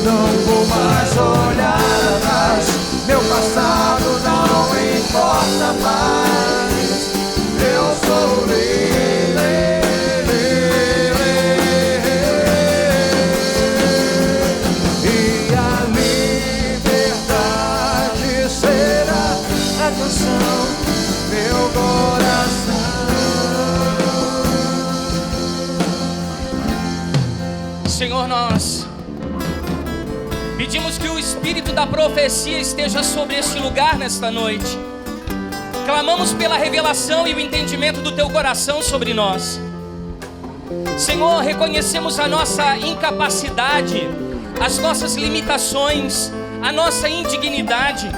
Não vou mais olhar atrás, meu passado não importa mais. Eu sou livre. E a liberdade será a canção do meu coração. Senhor, nós pedimos que o Espírito da profecia esteja sobre este lugar nesta noite. Clamamos pela revelação e o entendimento do Teu coração sobre nós. Senhor, reconhecemos a nossa incapacidade, as nossas limitações, a nossa indignidade,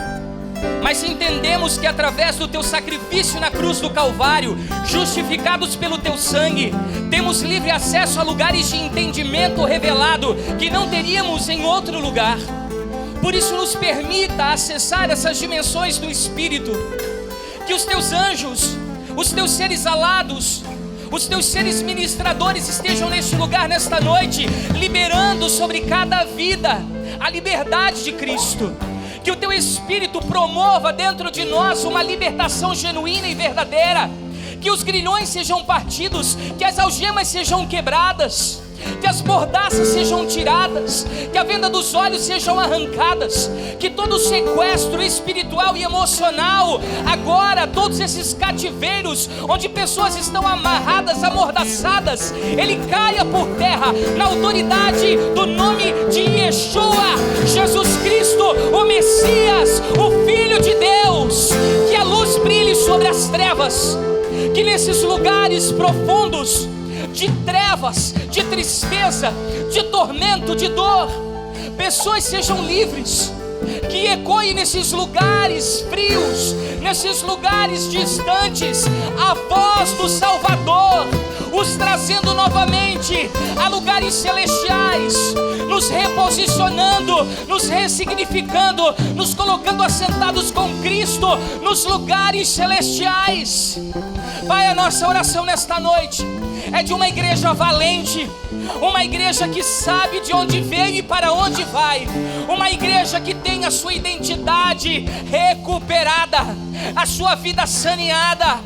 mas entendemos que através do Teu sacrifício na cruz do Calvário, justificados pelo Teu sangue, temos livre acesso a lugares de entendimento revelado que não teríamos em outro lugar. Por isso nos permita acessar essas dimensões do Espírito, que os Teus anjos, os Teus seres alados, os Teus seres ministradores estejam neste lugar nesta noite, liberando sobre cada vida a liberdade de Cristo. Que o Teu Espírito promova dentro de nós uma libertação genuína e verdadeira. Que os grilhões sejam partidos, que as algemas sejam quebradas, que as mordaças sejam tiradas, que a venda dos olhos sejam arrancadas, que todo sequestro espiritual e emocional, agora todos esses cativeiros, onde pessoas estão amarradas, amordaçadas, ele caia por terra, na autoridade do nome de Yeshua, Jesus Cristo, o Messias, o Filho de Deus. Que a luz brilhe sobre as trevas, que nesses lugares profundos de trevas, de tristeza, de tormento, de dor, pessoas sejam livres. Que ecoe nesses lugares frios, nesses lugares distantes, a voz do Salvador, os trazendo novamente a lugares celestiais, nos reposicionando, nos ressignificando, nos colocando assentados com Cristo nos lugares celestiais. Pai, a nossa oração nesta noite é de uma igreja valente, uma igreja que sabe de onde veio e para onde vai, uma igreja que tem a sua identidade recuperada, a sua vida saneada,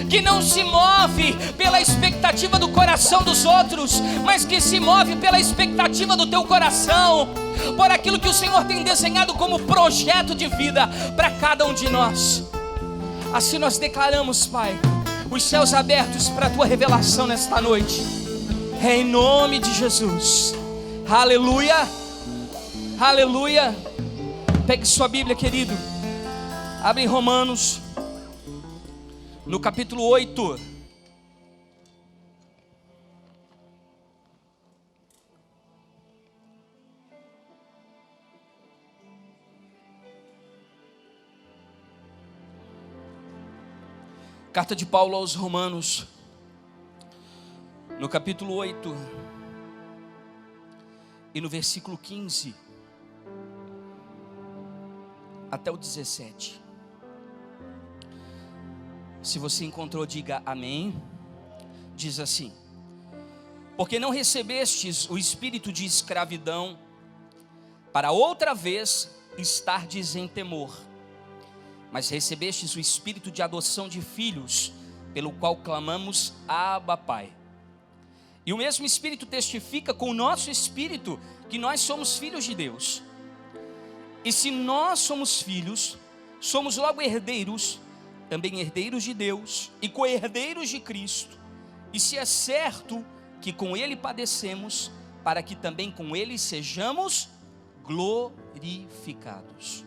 que não se move pela expectativa do coração dos outros, mas que se move pela expectativa do Teu coração, por aquilo que o Senhor tem desenhado como projeto de vida para cada um de nós. Assim nós declaramos, Pai, os céus abertos para a Tua revelação nesta noite, em nome de Jesus. Aleluia, aleluia. Pegue sua Bíblia, querido, abre em Romanos, no capítulo 8. Carta de Paulo aos Romanos, no capítulo 8 e no versículo 15 até o 17. Se você encontrou, diga amém. Diz assim: porque não recebestes o espírito de escravidão para outra vez estardes em temor, mas recebestes o espírito de adoção de filhos, pelo qual clamamos Abba, Pai. E o mesmo Espírito testifica com o nosso espírito que nós somos filhos de Deus. E se nós somos filhos, somos logo herdeiros, também herdeiros de Deus e co-herdeiros de Cristo. E se é certo que com Ele padecemos, para que também com Ele sejamos glorificados.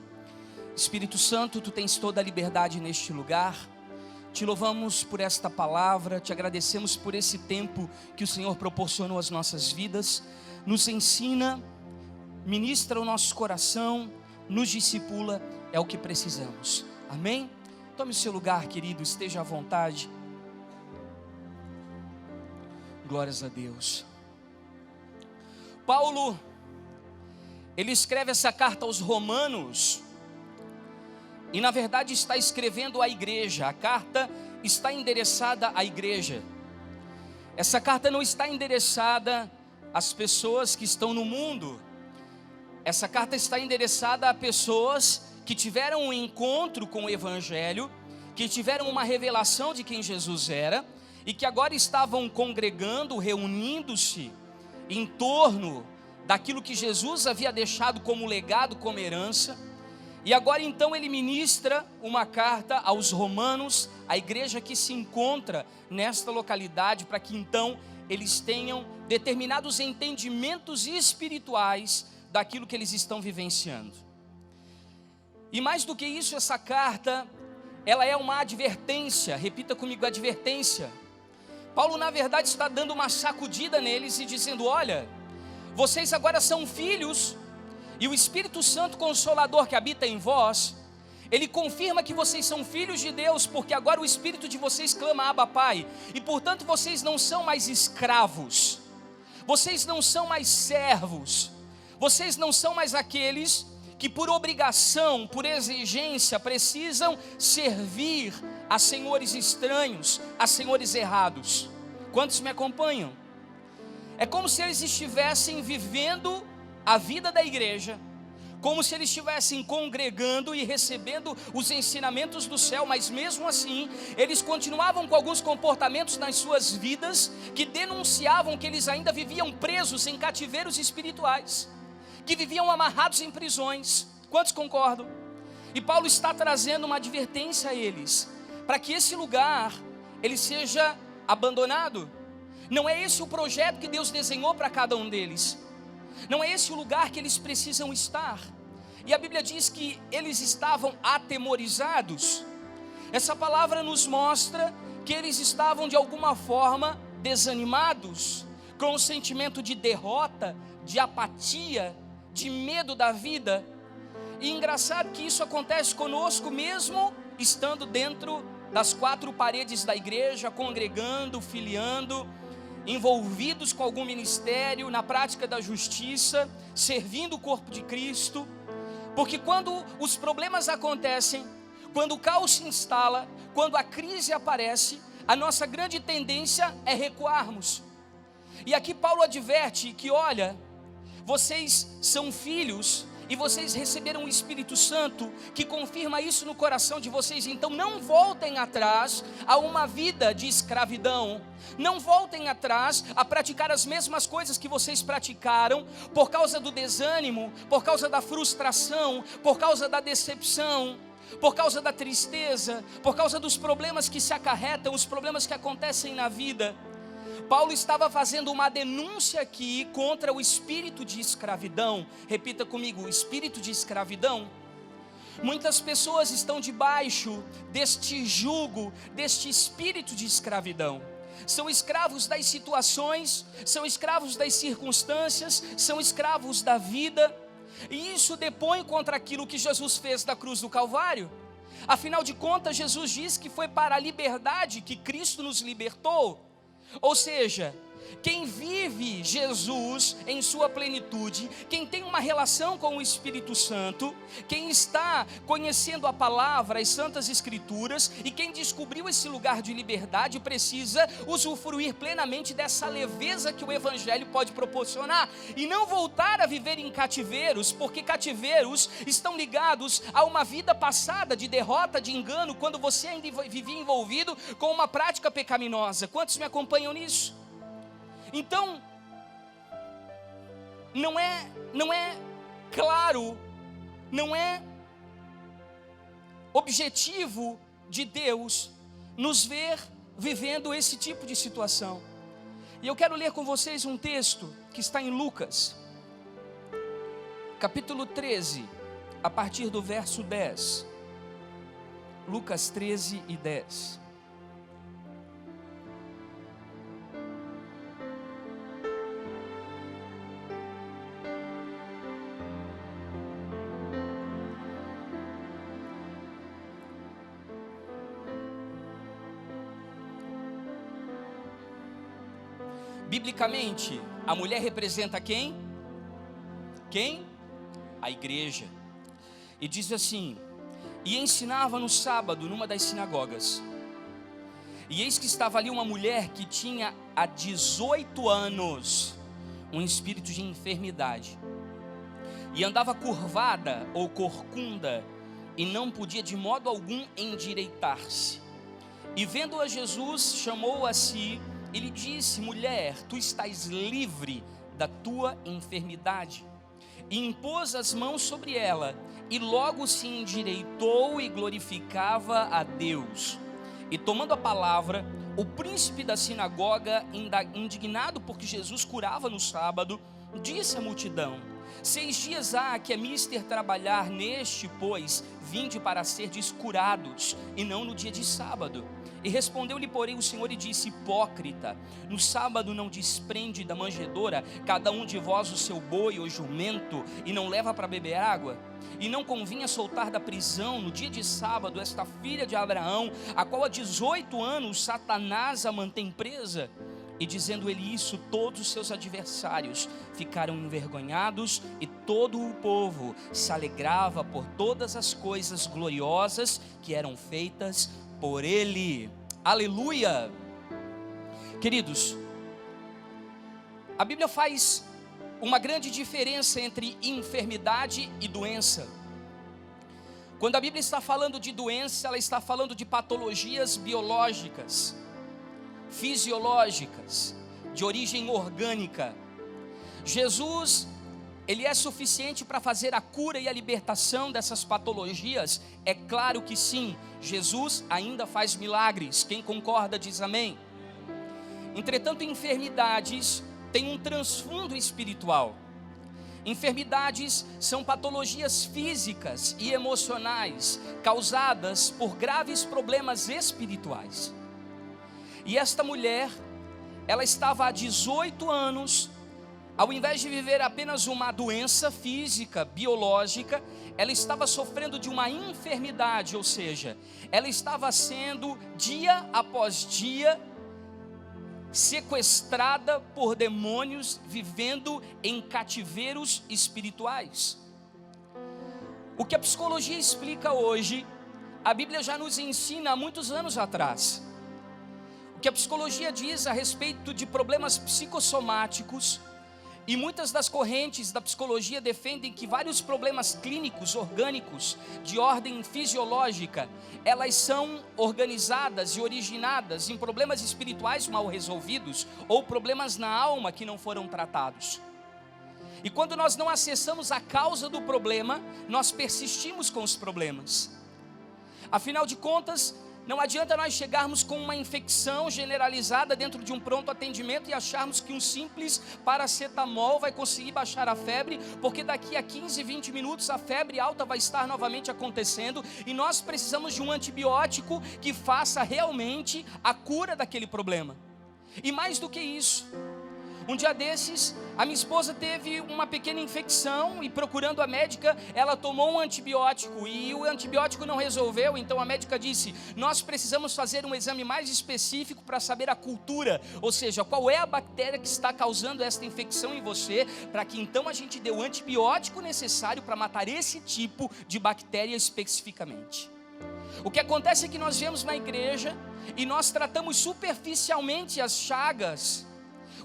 Espírito Santo, Tu tens toda a liberdade neste lugar. Te louvamos por esta palavra, te agradecemos por esse tempo que o Senhor proporcionou às nossas vidas. Nos ensina, ministra o nosso coração, nos discipula, é o que precisamos. Amém? Tome o seu lugar, querido, esteja à vontade. Glórias a Deus. Paulo, ele escreve essa carta aos Romanos, e na verdade está escrevendo à igreja. A carta está endereçada à igreja. Essa carta não está endereçada às pessoas que estão no mundo. Essa carta está endereçada a pessoas que tiveram um encontro com o Evangelho, que tiveram uma revelação de quem Jesus era, e que agora estavam congregando, reunindo-se em torno daquilo que Jesus havia deixado como legado, como herança. E agora então ele ministra uma carta aos romanos, a igreja que se encontra nesta localidade, para que então eles tenham determinados entendimentos espirituais daquilo que eles estão vivenciando. E mais do que isso, essa carta, ela é uma advertência. Repita comigo, advertência. Paulo na verdade está dando uma sacudida neles e dizendo: olha, vocês agora são filhos, e o Espírito Santo Consolador que habita em vós, ele confirma que vocês são filhos de Deus, porque agora o Espírito de vocês clama Abba Pai, e portanto vocês não são mais escravos, vocês não são mais servos, vocês não são mais aqueles que por obrigação, por exigência, precisam servir a senhores estranhos, a senhores errados. Quantos me acompanham? É como se eles estivessem vivendo a vida da igreja, como se eles estivessem congregando e recebendo os ensinamentos do céu, mas mesmo assim, eles continuavam com alguns comportamentos nas suas vidas, que denunciavam que eles ainda viviam presos em cativeiros espirituais, que viviam amarrados em prisões. Quantos concordam? E Paulo está trazendo uma advertência a eles, para que esse lugar, ele seja abandonado. Não é esse o projeto que Deus desenhou para cada um deles, não é esse o lugar que eles precisam estar. E a Bíblia diz que eles estavam atemorizados. Essa palavra nos mostra que eles estavam de alguma forma desanimados, com um sentimento de derrota, de apatia, de medo da vida. E engraçado que isso acontece conosco mesmo estando dentro das quatro paredes da igreja, congregando, filiando, envolvidos com algum ministério, na prática da justiça, servindo o corpo de Cristo. Porque quando os problemas acontecem, quando o caos se instala, quando a crise aparece, a nossa grande tendência é recuarmos. E aqui Paulo adverte que, olha, vocês são filhos e vocês receberam o Espírito Santo que confirma isso no coração de vocês. Então não voltem atrás a uma vida de escravidão, não voltem atrás a praticar as mesmas coisas que vocês praticaram, por causa do desânimo, por causa da frustração, por causa da decepção, por causa da tristeza, por causa dos problemas que se acarretam, os problemas que acontecem na vida. Paulo estava fazendo uma denúncia aqui contra o espírito de escravidão. Repita comigo, o espírito de escravidão. Muitas pessoas estão debaixo deste jugo, deste espírito de escravidão. São escravos das situações, são escravos das circunstâncias, são escravos da vida. E isso depõe contra aquilo que Jesus fez na cruz do Calvário. Afinal de contas, Jesus diz que foi para a liberdade que Cristo nos libertou. Ou seja, quem vive Jesus em sua plenitude, quem tem uma relação com o Espírito Santo, quem está conhecendo a palavra, as santas escrituras, e quem descobriu esse lugar de liberdade, precisa usufruir plenamente dessa leveza que o Evangelho pode proporcionar, e não voltar a viver em cativeiros, porque cativeiros estão ligados a uma vida passada de derrota, de engano, quando você ainda vivia envolvido com uma prática pecaminosa. Quantos me acompanham nisso? Então, não é claro, não é objetivo de Deus nos ver vivendo esse tipo de situação. E eu quero ler com vocês um texto que está em Lucas, capítulo 13, a partir do verso 10. Lucas 13 e 10. Biblicamente, a mulher representa quem? Quem? A igreja. E diz assim: e ensinava no sábado numa das sinagogas. E eis que estava ali uma mulher que tinha há 18 anos um espírito de enfermidade. e andava curvada ou corcunda, e não podia de modo algum endireitar-se. E vendo-a Jesus, chamou-a a si e lhe disse: mulher, tu estás livre da tua enfermidade. E impôs as mãos sobre ela, e logo se endireitou e glorificava a Deus. E tomando a palavra, o príncipe da sinagoga, indignado porque Jesus curava no sábado, disse à multidão: 6 dias há que é mister trabalhar neste, pois vinde para serdes curados, e não no dia de sábado. E respondeu-lhe, porém, o Senhor e disse: hipócrita, no sábado não desprende da manjedoura cada um de vós o seu boi ou jumento, e não leva para beber água? E não convinha soltar da prisão no dia de sábado esta filha de Abraão, a qual há 18 anos Satanás a mantém presa? E dizendo ele isso, todos os seus adversários ficaram envergonhados, e todo o povo se alegrava por todas as coisas gloriosas que eram feitas por ele. Aleluia! Queridos, a Bíblia faz uma grande diferença entre enfermidade e doença. Quando a Bíblia está falando de doença, ela está falando de patologias biológicas, fisiológicas, de origem orgânica. Jesus, ele é suficiente para fazer a cura e a libertação dessas patologias? É claro que sim. Jesus ainda faz milagres. Quem concorda diz amém. Entretanto, enfermidades têm um transfundo espiritual. Enfermidades são patologias físicas e emocionais causadas por graves problemas espirituais. E esta mulher, ela estava há 18 anos, ao invés de viver apenas uma doença física, biológica, ela estava sofrendo de uma enfermidade, ou seja, ela estava sendo, dia após dia, sequestrada por demônios, vivendo em cativeiros espirituais. O que a psicologia explica hoje, a Bíblia já nos ensina há muitos anos atrás. O que a psicologia diz a respeito de problemas psicossomáticos, e muitas das correntes da psicologia defendem que vários problemas clínicos, orgânicos, de ordem fisiológica, elas são organizadas e originadas em problemas espirituais mal resolvidos, ou problemas na alma que não foram tratados. E quando nós não acessamos a causa do problema, nós persistimos com os problemas. Afinal de contas, não adianta nós chegarmos com uma infecção generalizada dentro de um pronto atendimento e acharmos que um simples paracetamol vai conseguir baixar a febre, porque daqui a 15, 20 minutos a febre alta vai estar novamente acontecendo, e nós precisamos de um antibiótico que faça realmente a cura daquele problema. E mais do que isso, um dia desses, a minha esposa teve uma pequena infecção e, procurando a médica, ela tomou um antibiótico e o antibiótico não resolveu. Então a médica disse: nós precisamos fazer um exame mais específico para saber a cultura, ou seja, qual é a bactéria que está causando esta infecção em você, para que então a gente dê o antibiótico necessário para matar esse tipo de bactéria especificamente. O que acontece é que nós viemos na igreja e nós tratamos superficialmente as chagas,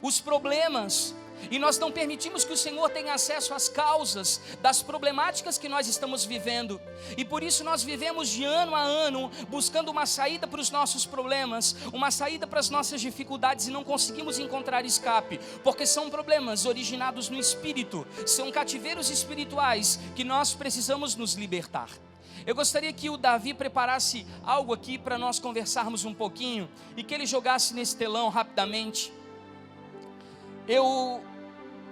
os problemas, e nós não permitimos que o Senhor tenha acesso às causas das problemáticas que nós estamos vivendo. E por isso nós vivemos de ano a ano buscando uma saída para os nossos problemas, uma saída para as nossas dificuldades, e não conseguimos encontrar escape, porque são problemas originados no espírito, são cativeiros espirituais que nós precisamos nos libertar. Eu gostaria que o Davi preparasse algo aqui para nós conversarmos um pouquinho, e que ele jogasse nesse telão rapidamente. Eu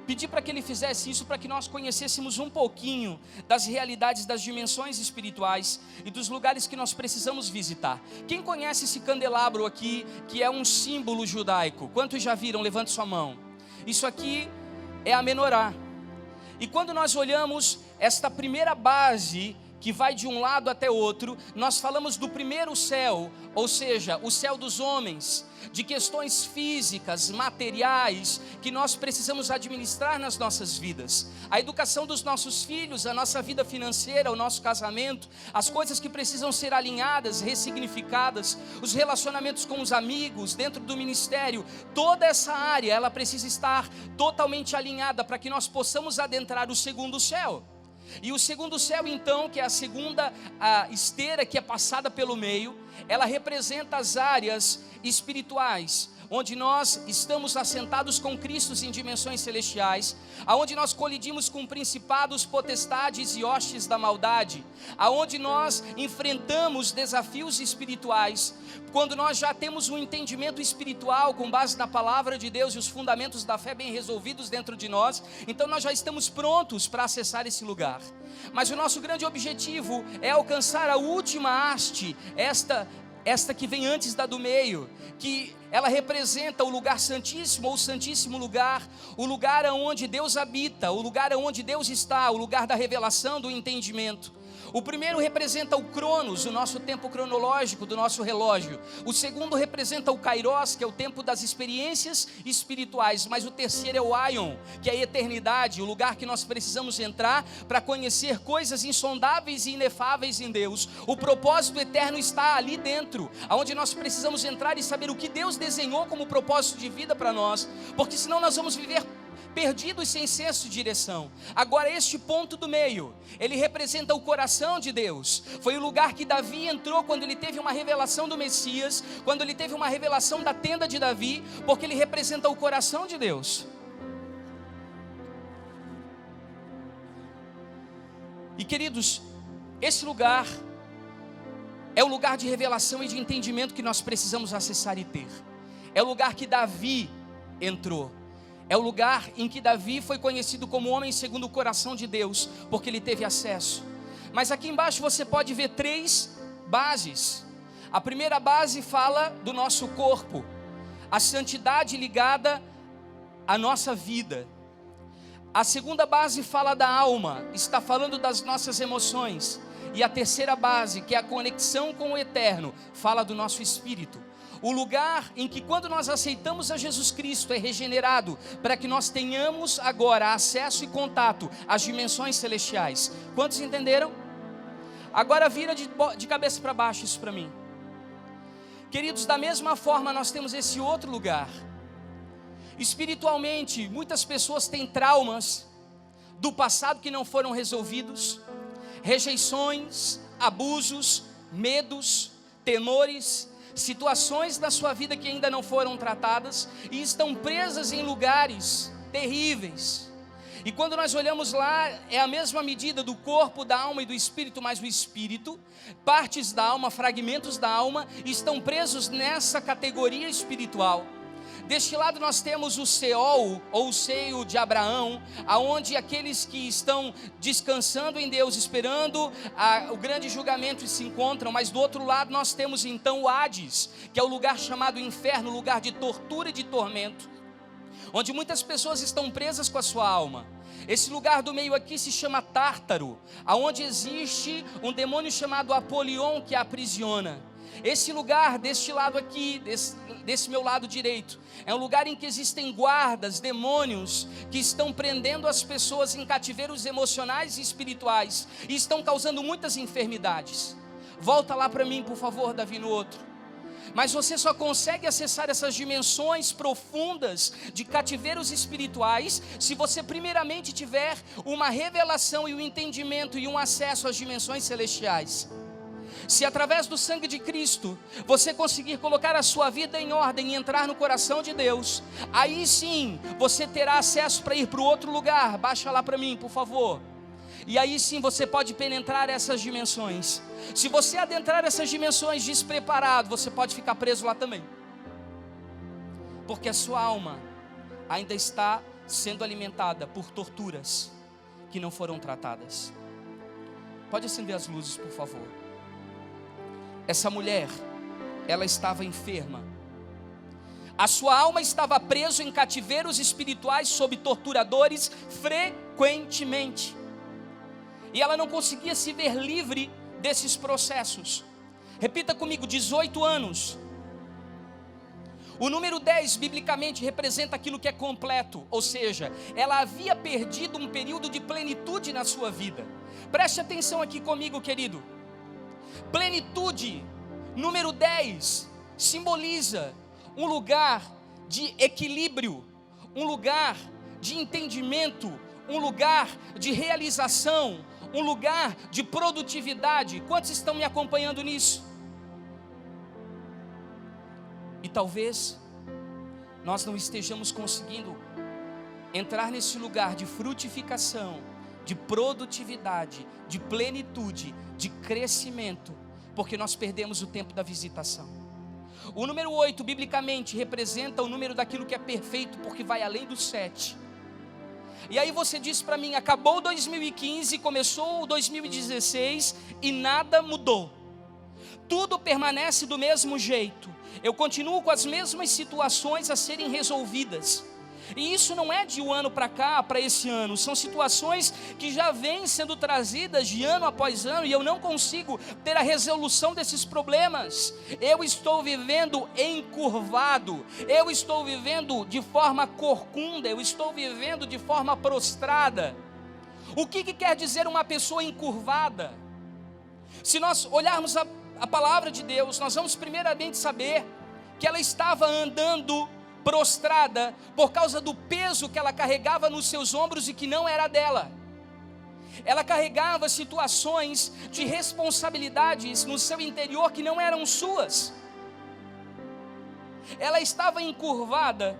pedi para que ele fizesse isso para que nós conhecêssemos um pouquinho das realidades, das dimensões espirituais e dos lugares que nós precisamos visitar. Quem conhece esse candelabro aqui, que é um símbolo judaico? Quantos já viram? Levante sua mão. Isso aqui é a menorá. E quando nós olhamos esta primeira base que vai de um lado até outro, nós falamos do primeiro céu, ou seja, o céu dos homens, de questões físicas, materiais, que nós precisamos administrar nas nossas vidas. A educação dos nossos filhos, a nossa vida financeira, o nosso casamento, as coisas que precisam ser alinhadas, ressignificadas, os relacionamentos com os amigos, dentro do ministério, toda essa área, ela precisa estar totalmente alinhada para que nós possamos adentrar o segundo céu. E o segundo céu, então, que é a segunda esteira que é passada pelo meio, ela representa as áreas espirituais, onde nós estamos assentados com Cristo em dimensões celestiais, aonde nós colidimos com principados, potestades e hostes da maldade, aonde nós enfrentamos desafios espirituais, quando nós já temos um entendimento espiritual com base na palavra de Deus e os fundamentos da fé bem resolvidos dentro de nós, então nós já estamos prontos para acessar esse lugar. Mas o nosso grande objetivo é alcançar a última haste, esta que vem antes da do meio, que ela representa o lugar santíssimo, ou o santíssimo lugar, o lugar onde Deus habita, o lugar onde Deus está, o lugar da revelação, do entendimento. O primeiro representa o Cronos, o nosso tempo cronológico do nosso relógio. O segundo representa o Kairos, que é o tempo das experiências espirituais. Mas o terceiro é o Aion, que é a eternidade, o lugar que nós precisamos entrar para conhecer coisas insondáveis e inefáveis em Deus. O propósito eterno está ali dentro, onde nós precisamos entrar e saber o que Deus desenhou como propósito de vida para nós, porque senão nós vamos viver perdidos sem senso de direção. Agora este ponto do meio, ele representa o coração de Deus. Foi o lugar que Davi entrou quando ele teve uma revelação do Messias, quando ele teve uma revelação da tenda de Davi, porque ele representa o coração de Deus. E queridos, esse lugar é o lugar de revelação e de entendimento que nós precisamos acessar e ter. É o lugar que Davi entrou. É o lugar em que Davi foi conhecido como homem segundo o coração de Deus, porque ele teve acesso. Mas aqui embaixo você pode ver 3 bases. A primeira base fala do nosso corpo, a santidade ligada à nossa vida. A segunda base fala da alma, está falando das nossas emoções. E a terceira base, que é a conexão com o eterno, fala do nosso espírito. O lugar em que, quando nós aceitamos a Jesus Cristo, é regenerado, para que nós tenhamos agora acesso e contato às dimensões celestiais. Quantos entenderam? Agora vira de cabeça para baixo isso para mim. Queridos, da mesma forma nós temos esse outro lugar. Espiritualmente, muitas pessoas têm traumas do passado que não foram resolvidos, rejeições, abusos, medos, temores, situações da sua vida que ainda não foram tratadas e estão presas em lugares terríveis. E quando nós olhamos lá, é a mesma medida do corpo, da alma e do espírito, mas o espírito, partes da alma, fragmentos da alma, estão presos nessa categoria espiritual. Deste lado nós temos o Seol, ou o seio de Abraão, aonde aqueles que estão descansando em Deus, esperando o grande julgamento se encontram. Mas do outro lado nós temos então o Hades, que é o lugar chamado inferno, lugar de tortura e de tormento, onde muitas pessoas estão presas com a sua alma. Esse lugar do meio aqui se chama Tártaro, aonde existe um demônio chamado Apolion que a aprisiona. Esse lugar deste lado aqui, desse meu lado direito, é um lugar em que existem guardas, demônios, que estão prendendo as pessoas em cativeiros emocionais e espirituais, e estão causando muitas enfermidades. Volta lá para mim, por favor, Davi, no outro. Mas você só consegue acessar essas dimensões profundas de cativeiros espirituais se você primeiramente tiver uma revelação e um entendimento e um acesso às dimensões celestiais. Se através do sangue de Cristo você conseguir colocar a sua vida em ordem e entrar no coração de Deus, aí sim você terá acesso para ir para o outro lugar. Baixa lá para mim, por favor. E aí sim você pode penetrar essas dimensões. Se você adentrar essas dimensões despreparado, você pode ficar preso lá também, porque a sua alma ainda está sendo alimentada por torturas que não foram tratadas. Pode acender as luzes, por favor. Essa mulher, ela estava enferma. A sua alma estava presa em cativeiros espirituais sob torturadores frequentemente. E ela não conseguia se ver livre desses processos. Repita comigo, 18 anos. O número 10, biblicamente, representa aquilo que é completo. Ou seja, ela havia perdido um período de plenitude na sua vida. Preste atenção aqui comigo, querido. Plenitude, número 10, simboliza um lugar de equilíbrio, um lugar de entendimento, um lugar de realização, um lugar de produtividade. Quantos estão me acompanhando nisso? E talvez nós não estejamos conseguindo entrar nesse lugar de frutificação, de produtividade, de plenitude, de crescimento, porque nós perdemos o tempo da visitação. O número 8, biblicamente, representa o número daquilo que é perfeito, porque vai além do 7. E aí você diz para mim, acabou 2015, começou 2016 e nada mudou. Tudo permanece do mesmo jeito. Eu continuo com as mesmas situações a serem resolvidas. E isso não é de um ano para cá, para esse ano. São situações que já vêm sendo trazidas de ano após ano e eu não consigo ter a resolução desses problemas. Eu estou vivendo encurvado. Eu estou vivendo de forma corcunda. Eu estou vivendo de forma prostrada. O que quer dizer uma pessoa encurvada? Se nós olharmos a palavra de Deus, nós vamos primeiramente saber que ela estava andando prostrada por causa do peso que ela carregava nos seus ombros e que não era dela. Ela carregava situações de responsabilidades no seu interior que não eram suas. Ela estava encurvada.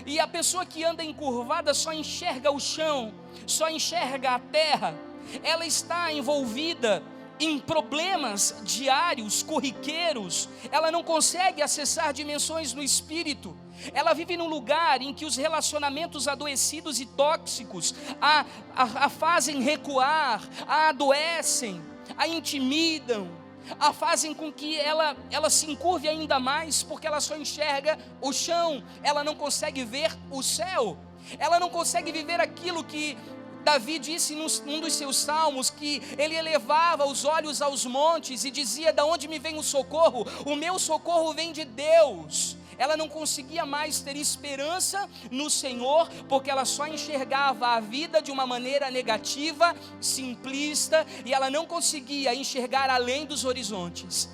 E a pessoa que anda encurvada só enxerga o chão, só enxerga a terra. Ela está envolvida em problemas diários, corriqueiros. Ela não consegue acessar dimensões no espírito. Ela vive num lugar em que os relacionamentos adoecidos e tóxicos a fazem recuar, a adoecem, a intimidam, a fazem com que ela se encurve ainda mais, porque ela só enxerga o chão. Ela não consegue ver o céu. Ela não consegue viver aquilo que Davi disse num dos seus salmos, que ele elevava os olhos aos montes e dizia: da onde me vem o socorro? O meu socorro vem de Deus. Ela não conseguia mais ter esperança no Senhor, porque ela só enxergava a vida de uma maneira negativa, simplista, e ela não conseguia enxergar além dos horizontes.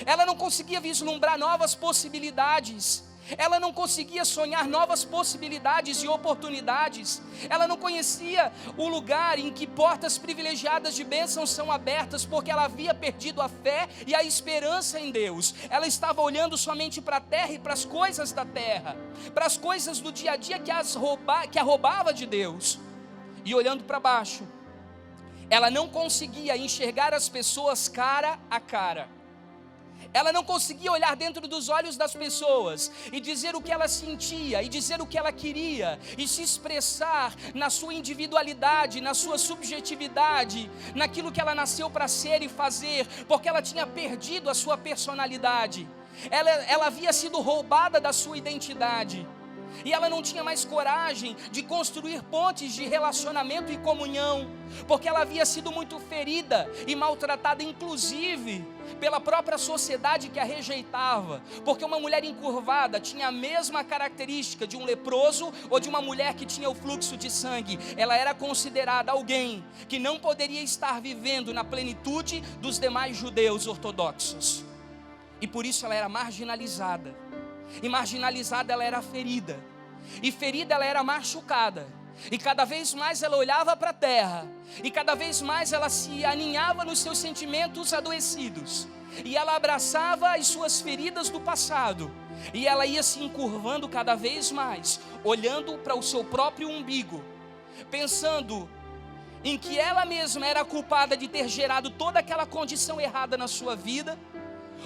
Ela não conseguia vislumbrar novas possibilidades. Ela não conseguia sonhar novas possibilidades e oportunidades. Ela não conhecia o lugar em que portas privilegiadas de bênção são abertas, porque ela havia perdido a fé e a esperança em Deus. Ela estava olhando somente para a terra e para as coisas da terra, para as coisas do dia a dia que a roubava de Deus. E olhando para baixo, ela não conseguia enxergar as pessoas cara a cara. Ela não conseguia olhar dentro dos olhos das pessoas e dizer o que ela sentia, e dizer o que ela queria, e se expressar na sua individualidade, na sua subjetividade, naquilo que ela nasceu para ser e fazer, porque ela tinha perdido a sua personalidade. Ela havia sido roubada da sua identidade. E ela não tinha mais coragem de construir pontes de relacionamento e comunhão, porque ela havia sido muito ferida e maltratada, inclusive pela própria sociedade que a rejeitava, porque uma mulher encurvada tinha a mesma característica de um leproso ou de uma mulher que tinha o fluxo de sangue. Ela era considerada alguém que não poderia estar vivendo na plenitude dos demais judeus ortodoxos, e por isso ela era marginalizada. E marginalizada ela era ferida, e ferida ela era machucada, e cada vez mais ela olhava para a terra, e cada vez mais ela se aninhava nos seus sentimentos adoecidos, e ela abraçava as suas feridas do passado, e ela ia se encurvando cada vez mais, olhando para o seu próprio umbigo, pensando em que ela mesma era culpada de ter gerado toda aquela condição errada na sua vida,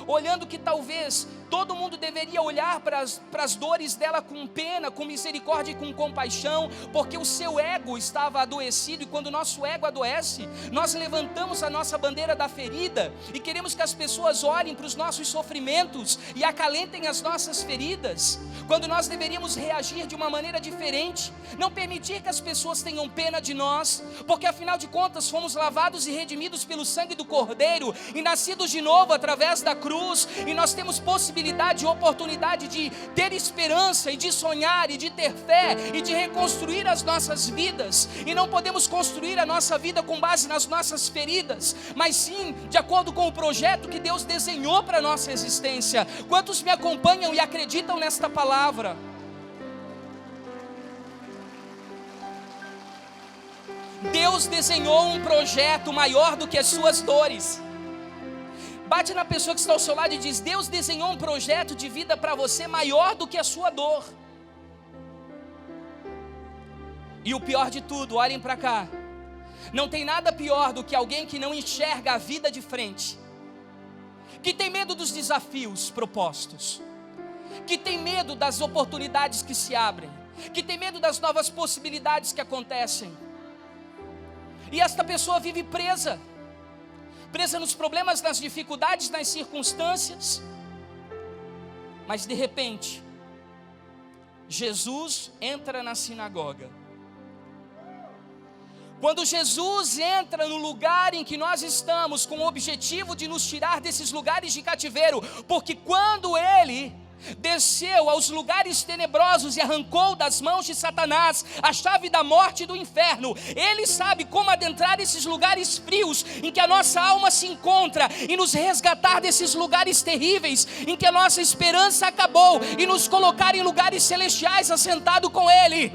olhando que talvez todo mundo deveria olhar para as dores dela com pena, com misericórdia e com compaixão, porque o seu ego estava adoecido, e quando o nosso ego adoece, nós levantamos a nossa bandeira da ferida, e queremos que as pessoas olhem para os nossos sofrimentos e acalentem as nossas feridas, quando nós deveríamos reagir de uma maneira diferente, não permitir que as pessoas tenham pena de nós, porque afinal de contas fomos lavados e redimidos pelo sangue do Cordeiro, e nascidos de novo através da cruz, e nós temos possibilidade e oportunidade de ter esperança, e de sonhar, e de ter fé, e de reconstruir as nossas vidas, e não podemos construir a nossa vida com base nas nossas feridas, mas sim de acordo com o projeto que Deus desenhou para a nossa existência. Quantos me acompanham e acreditam nesta palavra? Deus desenhou um projeto maior do que as suas dores. Bate na pessoa que está ao seu lado e diz: Deus desenhou um projeto de vida para você maior do que a sua dor. E o pior de tudo, olhem para cá, não tem nada pior do que alguém que não enxerga a vida de frente, que tem medo dos desafios propostos, que tem medo das oportunidades que se abrem, que tem medo das novas possibilidades que acontecem. E esta pessoa vive presa nos problemas, nas dificuldades, nas circunstâncias. Mas de repente, Jesus entra na sinagoga. Quando Jesus entra no lugar em que nós estamos, com o objetivo de nos tirar desses lugares de cativeiro, porque quando Ele desceu aos lugares tenebrosos e arrancou das mãos de Satanás a chave da morte e do inferno, Ele sabe como adentrar esses lugares frios em que a nossa alma se encontra e nos resgatar desses lugares terríveis em que a nossa esperança acabou e nos colocar em lugares celestiais assentado com Ele.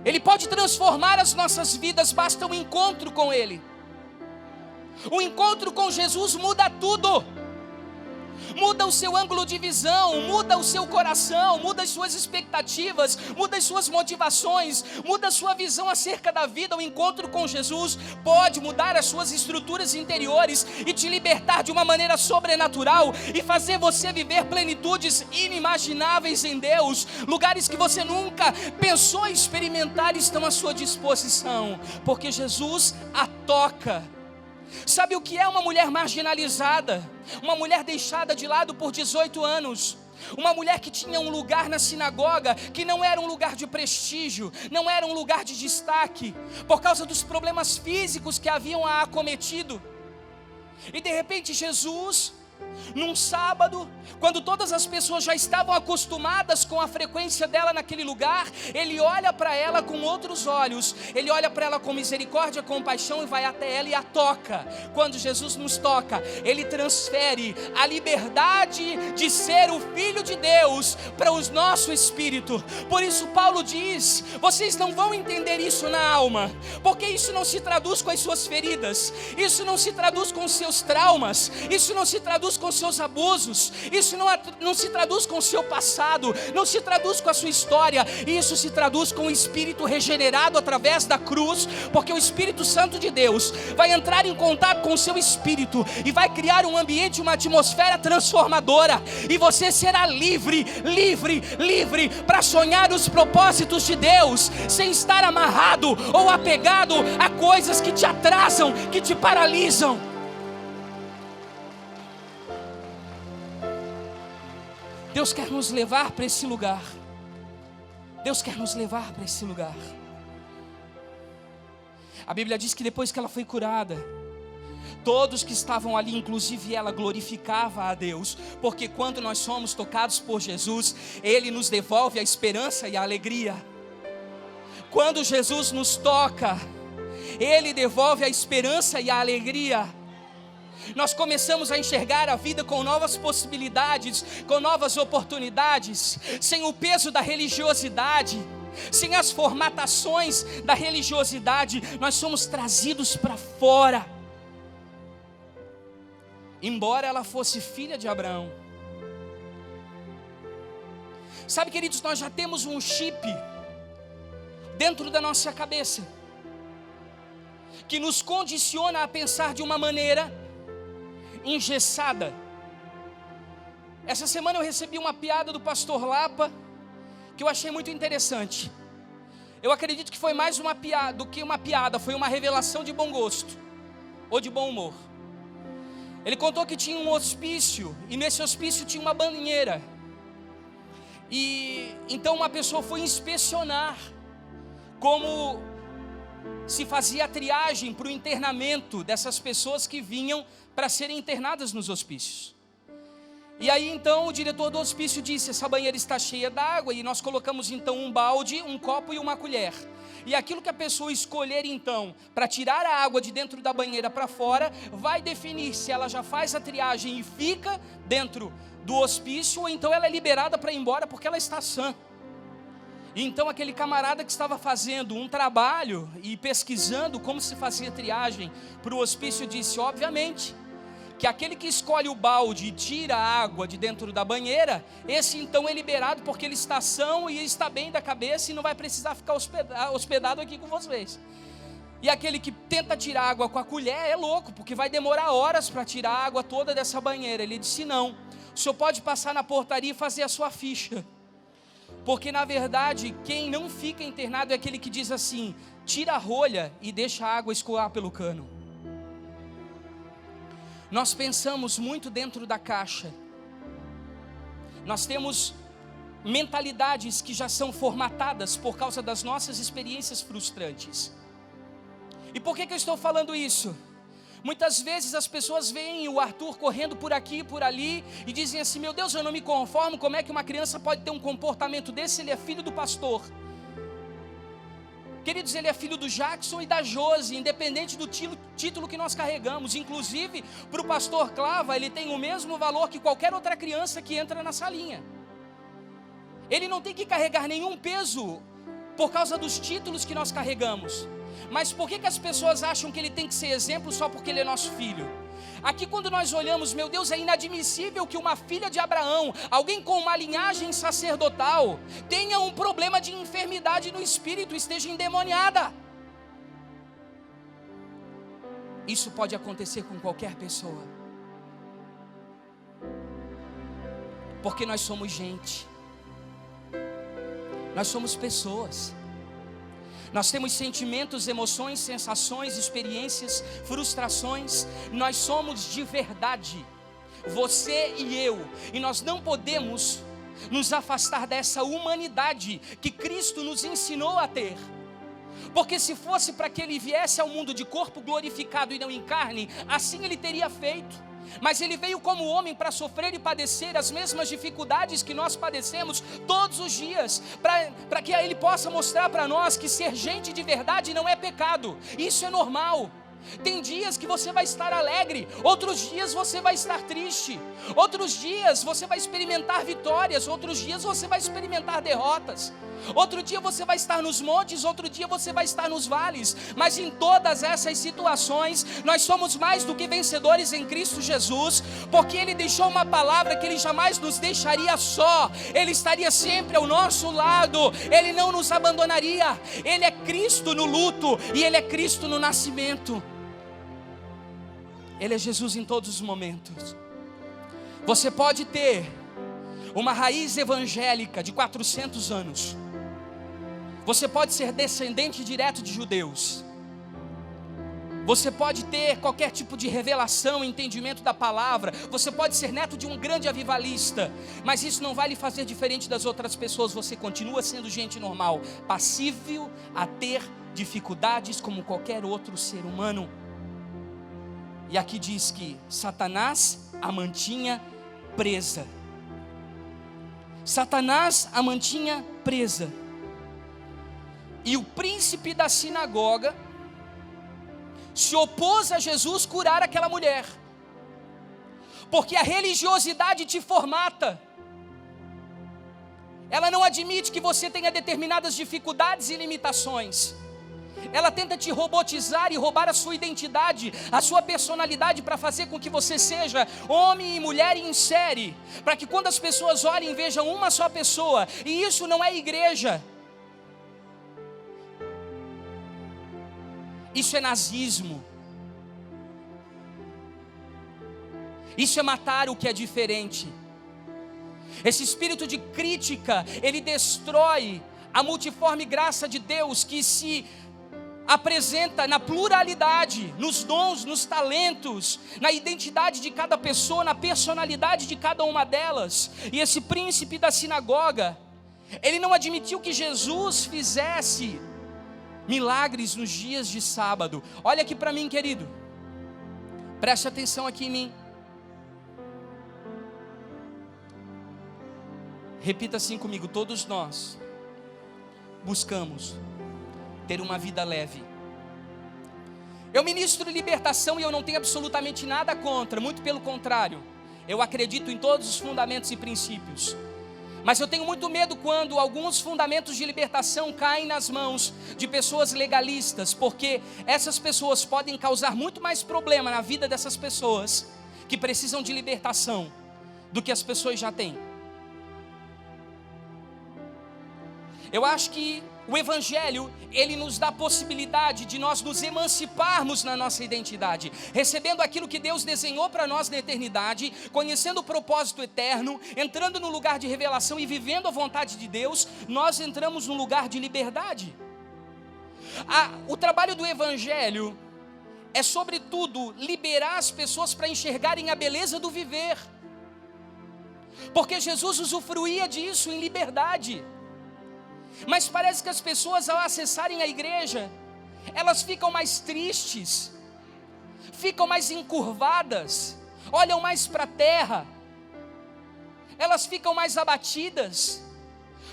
Ele pode transformar as nossas vidas, basta um encontro com Ele. O encontro com Jesus muda tudo. Muda o seu ângulo de visão, muda o seu coração, muda as suas expectativas, muda as suas motivações, muda a sua visão acerca da vida. O encontro com Jesus pode mudar as suas estruturas interiores e te libertar de uma maneira sobrenatural e fazer você viver plenitudes inimagináveis em Deus. Lugares que você nunca pensou em experimentar estão à sua disposição, porque Jesus a toca. Sabe o que é uma mulher marginalizada? Uma mulher deixada de lado por 18 anos. Uma mulher que tinha um lugar na sinagoga que não era um lugar de prestígio, não era um lugar de destaque, por causa dos problemas físicos que haviam a acometido. E de repente Jesus, num sábado, quando todas as pessoas já estavam acostumadas com a frequência dela naquele lugar, Ele olha para ela com outros olhos. Ele olha para ela com misericórdia, compaixão, e vai até ela e a toca. Quando Jesus nos toca, Ele transfere a liberdade de ser o Filho de Deus para o nosso espírito. Por isso Paulo diz: vocês não vão entender isso na alma, porque isso não se traduz com as suas feridas, isso não se traduz com os seus traumas, isso não se traduz com os seus abusos, isso não se traduz com o seu passado, não se traduz com a sua história. Isso se traduz com o Espírito regenerado através da cruz, porque o Espírito Santo de Deus vai entrar em contato com o seu espírito e vai criar um ambiente, uma atmosfera transformadora, e você será livre para sonhar os propósitos de Deus, sem estar amarrado ou apegado a coisas que te atrasam, que te paralisam. Deus quer nos levar para esse lugar. Deus quer nos levar para esse lugar. A Bíblia diz que depois que ela foi curada, todos que estavam ali, inclusive ela, glorificava a Deus, porque quando nós somos tocados por Jesus, Ele nos devolve a esperança e a alegria. Quando Jesus nos toca, Ele devolve a esperança e a alegria. Nós começamos a enxergar a vida com novas possibilidades, com novas oportunidades, sem o peso da religiosidade, sem as formatações da religiosidade. Nós somos trazidos para fora. Embora ela fosse filha de Abraão. Sabe, queridos, nós já temos um chip dentro da nossa cabeça. que nos condiciona a pensar de uma maneira engessada. Essa semana eu recebi uma piada do pastor Lapa, que eu achei muito interessante. Eu acredito que foi mais uma piada do que uma piada, foi uma revelação de bom gosto, ou de bom humor. Ele contou que tinha um hospício, e nesse hospício tinha uma banheira. E então uma pessoa foi inspecionar como se fazia a triagem para o internamento dessas pessoas que vinham para serem internadas nos hospícios. E aí então o diretor do hospício disse: essa banheira está cheia d'água, e nós colocamos então um balde, um copo e uma colher. E aquilo que a pessoa escolher então para tirar a água de dentro da banheira para fora, vai definir se ela já faz a triagem e fica dentro do hospício, ou então ela é liberada para ir embora porque ela está sã. E então aquele camarada que estava fazendo um trabalho e pesquisando como se fazia triagem para o hospício disse: obviamente que aquele que escolhe o balde e tira a água de dentro da banheira, esse então é liberado porque ele está são e está bem da cabeça e não vai precisar ficar hospedado aqui com vocês. E aquele que tenta tirar água com a colher é louco, porque vai demorar horas para tirar a água toda dessa banheira. Ele disse: não, o senhor pode passar na portaria e fazer a sua ficha, porque na verdade quem não fica internado é aquele que diz assim: tira a rolha e deixa a água escoar pelo cano. Nós pensamos muito dentro da caixa. Nós temos mentalidades que já são formatadas por causa das nossas experiências frustrantes. E por que eu estou falando isso? Muitas vezes as pessoas veem o Arthur correndo por aqui e por ali e dizem assim: meu Deus, eu não me conformo, como é que uma criança pode ter um comportamento desse? Ele é filho do pastor. Queridos, ele é filho do Jackson e da Josi, independente do título que nós carregamos. Inclusive, para o pastor Clava, ele tem o mesmo valor que qualquer outra criança que entra na salinha. Ele não tem que carregar nenhum peso por causa dos títulos que nós carregamos. Mas por que as pessoas acham que ele tem que ser exemplo só porque ele é nosso filho? Aqui quando nós olhamos, meu Deus, é inadmissível que uma filha de Abraão, alguém com uma linhagem sacerdotal, tenha um problema de enfermidade no espírito, esteja endemoniada. Isso pode acontecer com qualquer pessoa, porque nós somos gente, nós somos pessoas. Nós temos sentimentos, emoções, sensações, experiências, frustrações. Nós somos de verdade, você e eu. E nós não podemos nos afastar dessa humanidade que Cristo nos ensinou a ter. Porque se fosse para que Ele viesse ao mundo de corpo glorificado e não em carne, assim Ele teria feito. Mas Ele veio como homem para sofrer e padecer as mesmas dificuldades que nós padecemos todos os dias, para que Ele possa mostrar para nós que ser gente de verdade não é pecado, isso é normal. Tem dias que você vai estar alegre, outros dias você vai estar triste, outros dias você vai experimentar vitórias, outros dias você vai experimentar derrotas. Outro dia você vai estar nos montes, outro dia você vai estar nos vales. Mas em todas essas situações, nós somos mais do que vencedores em Cristo Jesus, porque Ele deixou uma palavra que Ele jamais nos deixaria só. Ele estaria sempre ao nosso lado, Ele não nos abandonaria. Ele é Cristo no luto e Ele é Cristo no nascimento. Ele é Jesus em todos os momentos. Você pode ter uma raiz evangélica de 400 anos. Você pode ser descendente direto de judeus. Você pode ter qualquer tipo de revelação, entendimento da palavra. Você pode ser neto de um grande avivalista. Mas isso não vai lhe fazer diferente das outras pessoas. Você continua sendo gente normal, passível a ter dificuldades como qualquer outro ser humano. E aqui diz que Satanás a mantinha presa. Satanás a mantinha presa. E o príncipe da sinagoga se opôs a Jesus curar aquela mulher, porque a religiosidade te formata. Ela não admite que você tenha determinadas dificuldades e limitações. Ela tenta te robotizar e roubar a sua identidade, a sua personalidade, para fazer com que você seja homem e mulher em série, para que quando as pessoas olhem e vejam uma só pessoa. E isso não é igreja. Isso é nazismo. Isso é matar o que é diferente. Esse espírito de crítica, ele destrói a multiforme graça de Deus que se apresenta na pluralidade, nos dons, nos talentos, na identidade de cada pessoa, na personalidade de cada uma delas. E esse príncipe da sinagoga, ele não admitiu que Jesus fizesse milagres nos dias de sábado. Olha aqui para mim, querido, preste atenção aqui em mim. Repita assim comigo: todos nós buscamos ter uma vida leve. Eu ministro libertação e eu não tenho absolutamente nada contra, muito pelo contrário, eu acredito em todos os fundamentos e princípios. Mas eu tenho muito medo quando alguns fundamentos de libertação caem nas mãos de pessoas legalistas, porque essas pessoas podem causar muito mais problema na vida dessas pessoas que precisam de libertação do que as pessoas já têm. Eu acho que o Evangelho, ele nos dá a possibilidade de nós nos emanciparmos na nossa identidade, recebendo aquilo que Deus desenhou para nós na eternidade, conhecendo o propósito eterno, entrando no lugar de revelação e vivendo a vontade de Deus, nós entramos num lugar de liberdade. O trabalho do Evangelho é, sobretudo, liberar as pessoas para enxergarem a beleza do viver, porque Jesus usufruía disso em liberdade. Mas parece que as pessoas, ao acessarem a igreja, elas ficam mais tristes, ficam mais encurvadas, olham mais para a terra, elas ficam mais abatidas,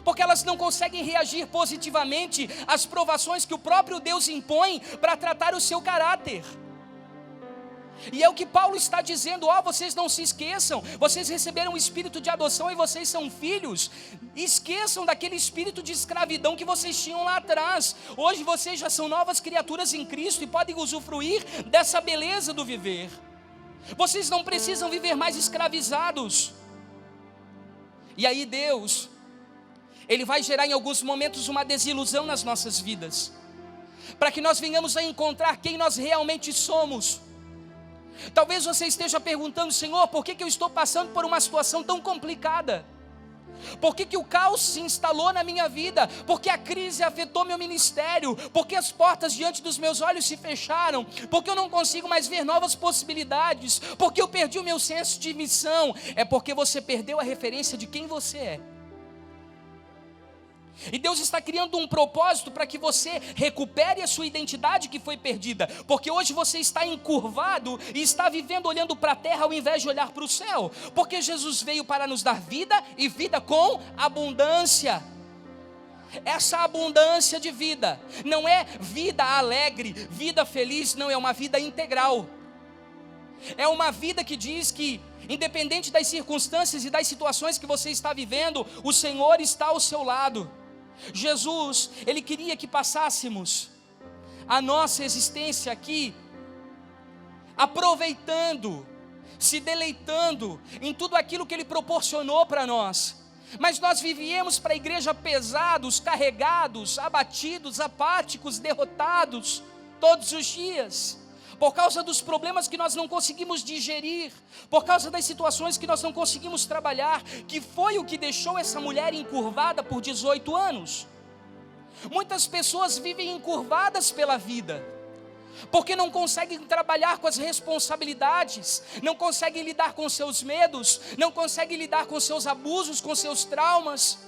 porque elas não conseguem reagir positivamente às provações que o próprio Deus impõe para tratar o seu caráter. E é o que Paulo está dizendo: vocês não se esqueçam, vocês receberam o espírito de adoção e vocês são filhos. Esqueçam daquele espírito de escravidão que vocês tinham lá atrás. Hoje vocês já são novas criaturas em Cristo e podem usufruir dessa beleza do viver. Vocês não precisam viver mais escravizados. E aí Deus, Ele vai gerar em alguns momentos uma desilusão nas nossas vidas, para que nós venhamos a encontrar quem nós realmente somos. Talvez você esteja perguntando: Senhor, por que eu estou passando por uma situação tão complicada? Por que o caos se instalou na minha vida? Por que a crise afetou meu ministério? Por que as portas diante dos meus olhos se fecharam? Por que eu não consigo mais ver novas possibilidades? Por que eu perdi o meu senso de missão? É porque você perdeu a referência de quem você é. E Deus está criando um propósito para que você recupere a sua identidade que foi perdida, porque hoje você está encurvado e está vivendo olhando para a terra ao invés de olhar para o céu, porque Jesus veio para nos dar vida e vida com abundância. Essa abundância de vida não é vida alegre, vida feliz, não, é uma vida integral. É uma vida que diz que, independente das circunstâncias e das situações que você está vivendo, o Senhor está ao seu lado. Jesus, Ele queria que passássemos a nossa existência aqui aproveitando, se deleitando em tudo aquilo que Ele proporcionou para nós. Mas nós vivíamos para a igreja pesados, carregados, abatidos, apáticos, derrotados todos os dias, por causa dos problemas que nós não conseguimos digerir, por causa das situações que nós não conseguimos trabalhar, que foi o que deixou essa mulher encurvada por 18 anos. Muitas pessoas vivem encurvadas pela vida, porque não conseguem trabalhar com as responsabilidades, não conseguem lidar com seus medos, não conseguem lidar com seus abusos, com seus traumas,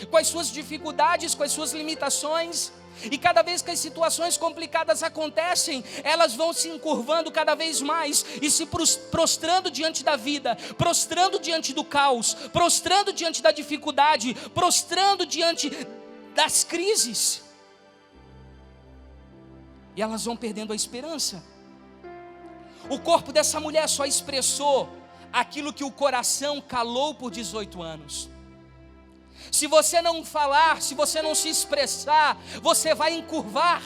com as suas dificuldades, com as suas limitações. E cada vez que as situações complicadas acontecem, elas vão se encurvando cada vez mais e se prostrando diante da vida, prostrando diante do caos, prostrando diante da dificuldade, prostrando diante das crises. E elas vão perdendo a esperança. O corpo dessa mulher só expressou aquilo que o coração calou por 18 anos. Se você não falar, se você não se expressar, você vai encurvar.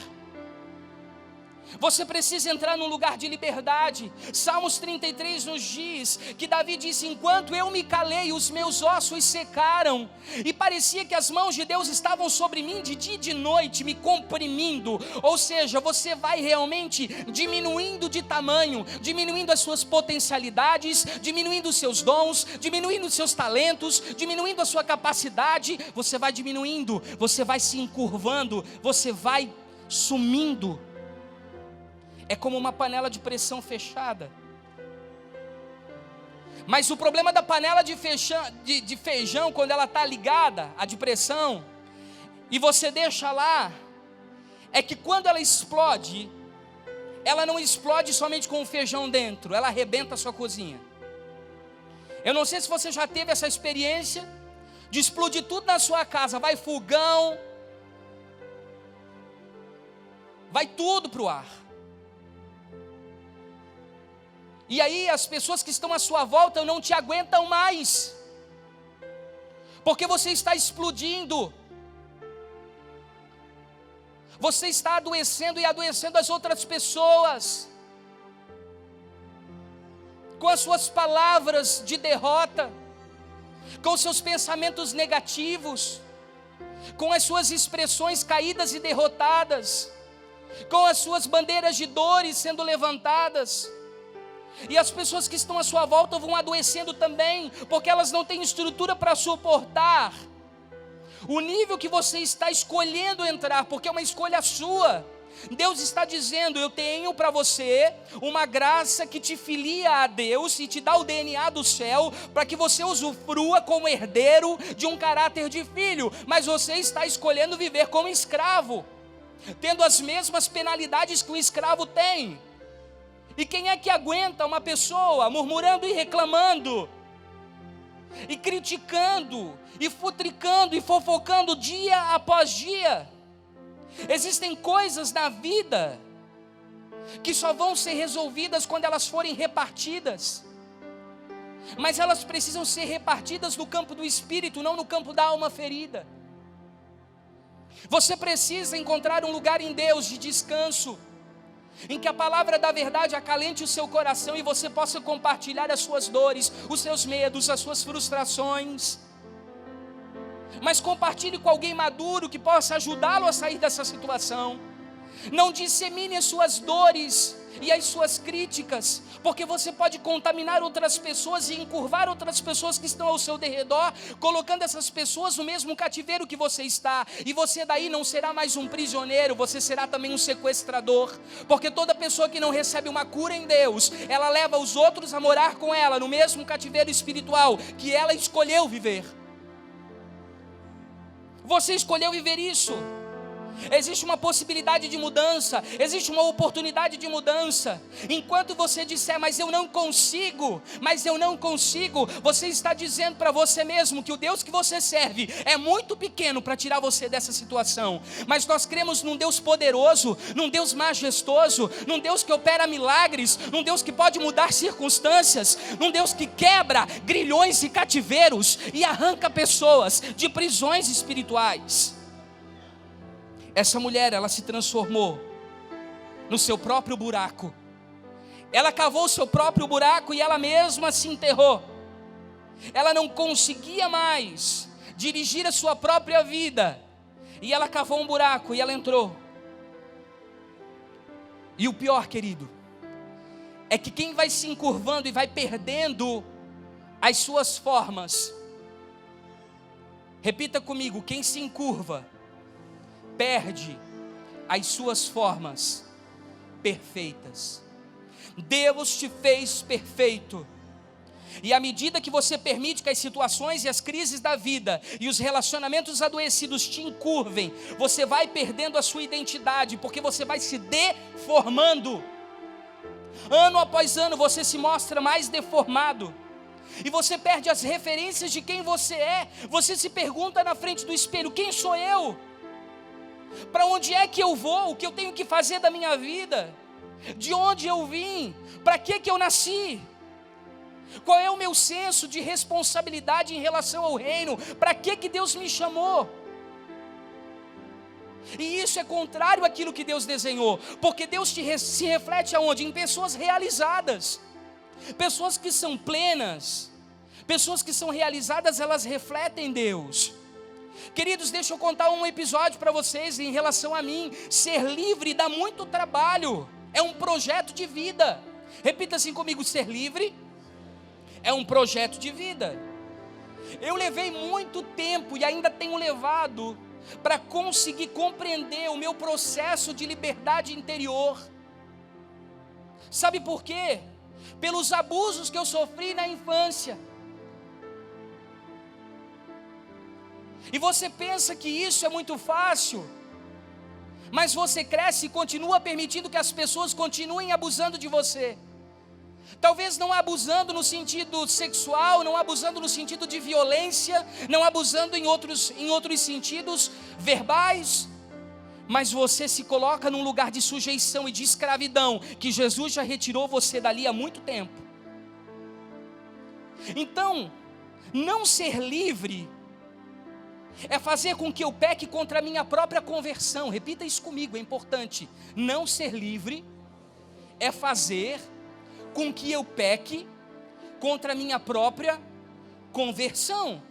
Você precisa entrar num lugar de liberdade. Salmos 33 nos diz que Davi disse: enquanto eu me calei, os meus ossos secaram, e parecia que as mãos de Deus estavam sobre mim de dia e de noite, me comprimindo. Ou seja, você vai realmente diminuindo de tamanho, diminuindo as suas potencialidades, diminuindo os seus dons, diminuindo os seus talentos, diminuindo a sua capacidade. Você vai diminuindo, você vai se encurvando, você vai sumindo. É como uma panela de pressão fechada. Mas o problema da panela de feijão, quando ela está ligada, a de pressão, e você deixa lá, é que quando ela explode, ela não explode somente com o feijão dentro, ela arrebenta a sua cozinha. Eu não sei se você já teve essa experiência de explodir tudo na sua casa, vai fogão, vai tudo para o ar. E aí as pessoas que estão à sua volta não te aguentam mais, porque você está explodindo, você está adoecendo e adoecendo as outras pessoas, com as suas palavras de derrota, com os seus pensamentos negativos, com as suas expressões caídas e derrotadas, com as suas bandeiras de dores sendo levantadas. E as pessoas que estão à sua volta vão adoecendo também, porque elas não têm estrutura para suportar o nível que você está escolhendo entrar, porque é uma escolha sua. Deus está dizendo: eu tenho para você uma graça que te filia a Deus e te dá o DNA do céu, para que você usufrua como herdeiro de um caráter de filho, mas você está escolhendo viver como escravo, tendo as mesmas penalidades que um escravo tem. E quem é que aguenta uma pessoa murmurando e reclamando, e criticando, e futricando, e fofocando dia após dia? Existem coisas na vida que só vão ser resolvidas quando elas forem repartidas, mas elas precisam ser repartidas no campo do espírito, não no campo da alma ferida. Você precisa encontrar um lugar em Deus de descanso, em que a palavra da verdade acalente o seu coração e você possa compartilhar as suas dores, os seus medos, as suas frustrações. Mas compartilhe com alguém maduro que possa ajudá-lo a sair dessa situação. Não dissemine as suas dores e as suas críticas, porque você pode contaminar outras pessoas e encurvar outras pessoas que estão ao seu derredor, colocando essas pessoas no mesmo cativeiro que você está. E você daí não será mais um prisioneiro, você será também um sequestrador, porque toda pessoa que não recebe uma cura em Deus, ela leva os outros a morar com ela no mesmo cativeiro espiritual que ela escolheu viver. Você escolheu viver isso. Existe uma possibilidade de mudança, existe uma oportunidade de mudança. Enquanto você disser: mas eu não consigo, você está dizendo para você mesmo que o Deus que você serve é muito pequeno para tirar você dessa situação. Mas nós cremos num Deus poderoso, num Deus majestoso, num Deus que opera milagres, num Deus que pode mudar circunstâncias, num Deus que quebra grilhões e cativeiros e arranca pessoas de prisões espirituais. Essa mulher, ela se transformou no seu próprio buraco. Ela cavou o seu próprio buraco e ela mesma se enterrou. Ela não conseguia mais dirigir a sua própria vida, e ela cavou um buraco e ela entrou. E o pior, querido, é que quem vai se encurvando e vai perdendo as suas formas, repita comigo: quem se encurva perde as suas formas perfeitas. Deus te fez perfeito, e à medida que você permite que as situações e as crises da vida e os relacionamentos adoecidos te encurvem, você vai perdendo a sua identidade, porque você vai se deformando. Ano após ano você se mostra mais deformado, e você perde as referências de quem você é. Você se pergunta na frente do espelho: quem sou eu? Para onde é que eu vou? O que eu tenho que fazer da minha vida? De onde eu vim? Para que eu nasci? Qual é o meu senso de responsabilidade em relação ao reino? Para que Deus me chamou? E isso é contrário àquilo que Deus desenhou, porque Deus se reflete aonde? Em pessoas realizadas, pessoas que são plenas, pessoas que são realizadas, elas refletem Deus. Queridos, deixa eu contar um episódio para vocês em relação a mim. Ser livre dá muito trabalho, é um projeto de vida. Repita assim comigo: ser livre é um projeto de vida. Eu levei muito tempo e ainda tenho levado para conseguir compreender o meu processo de liberdade interior. Sabe por quê? Pelos abusos que eu sofri na infância. E você pensa que isso é muito fácil, mas você cresce e continua permitindo que as pessoas continuem abusando de você. Talvez não abusando no sentido sexual, não abusando no sentido de violência, não abusando em outros sentidos verbais, mas você se coloca num lugar de sujeição e de escravidão, que Jesus já retirou você dali há muito tempo. Então, não ser livre é fazer com que eu peque contra a minha própria conversão. Repita isso comigo, é importante. Não ser livre é fazer com que eu peque contra a minha própria conversão.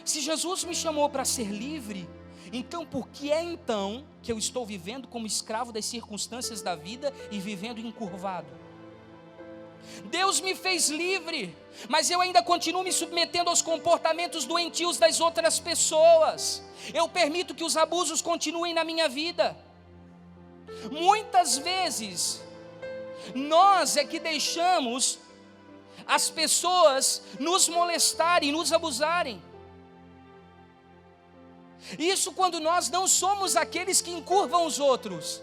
Se Jesus me chamou para ser livre, então por que é então que eu estou vivendo como escravo das circunstâncias da vida e vivendo encurvado? Deus me fez livre, mas eu ainda continuo me submetendo aos comportamentos doentios das outras pessoas. Eu permito que os abusos continuem na minha vida. Muitas vezes nós é que deixamos as pessoas nos molestarem, nos abusarem. Isso quando nós não somos aqueles que encurvam os outros.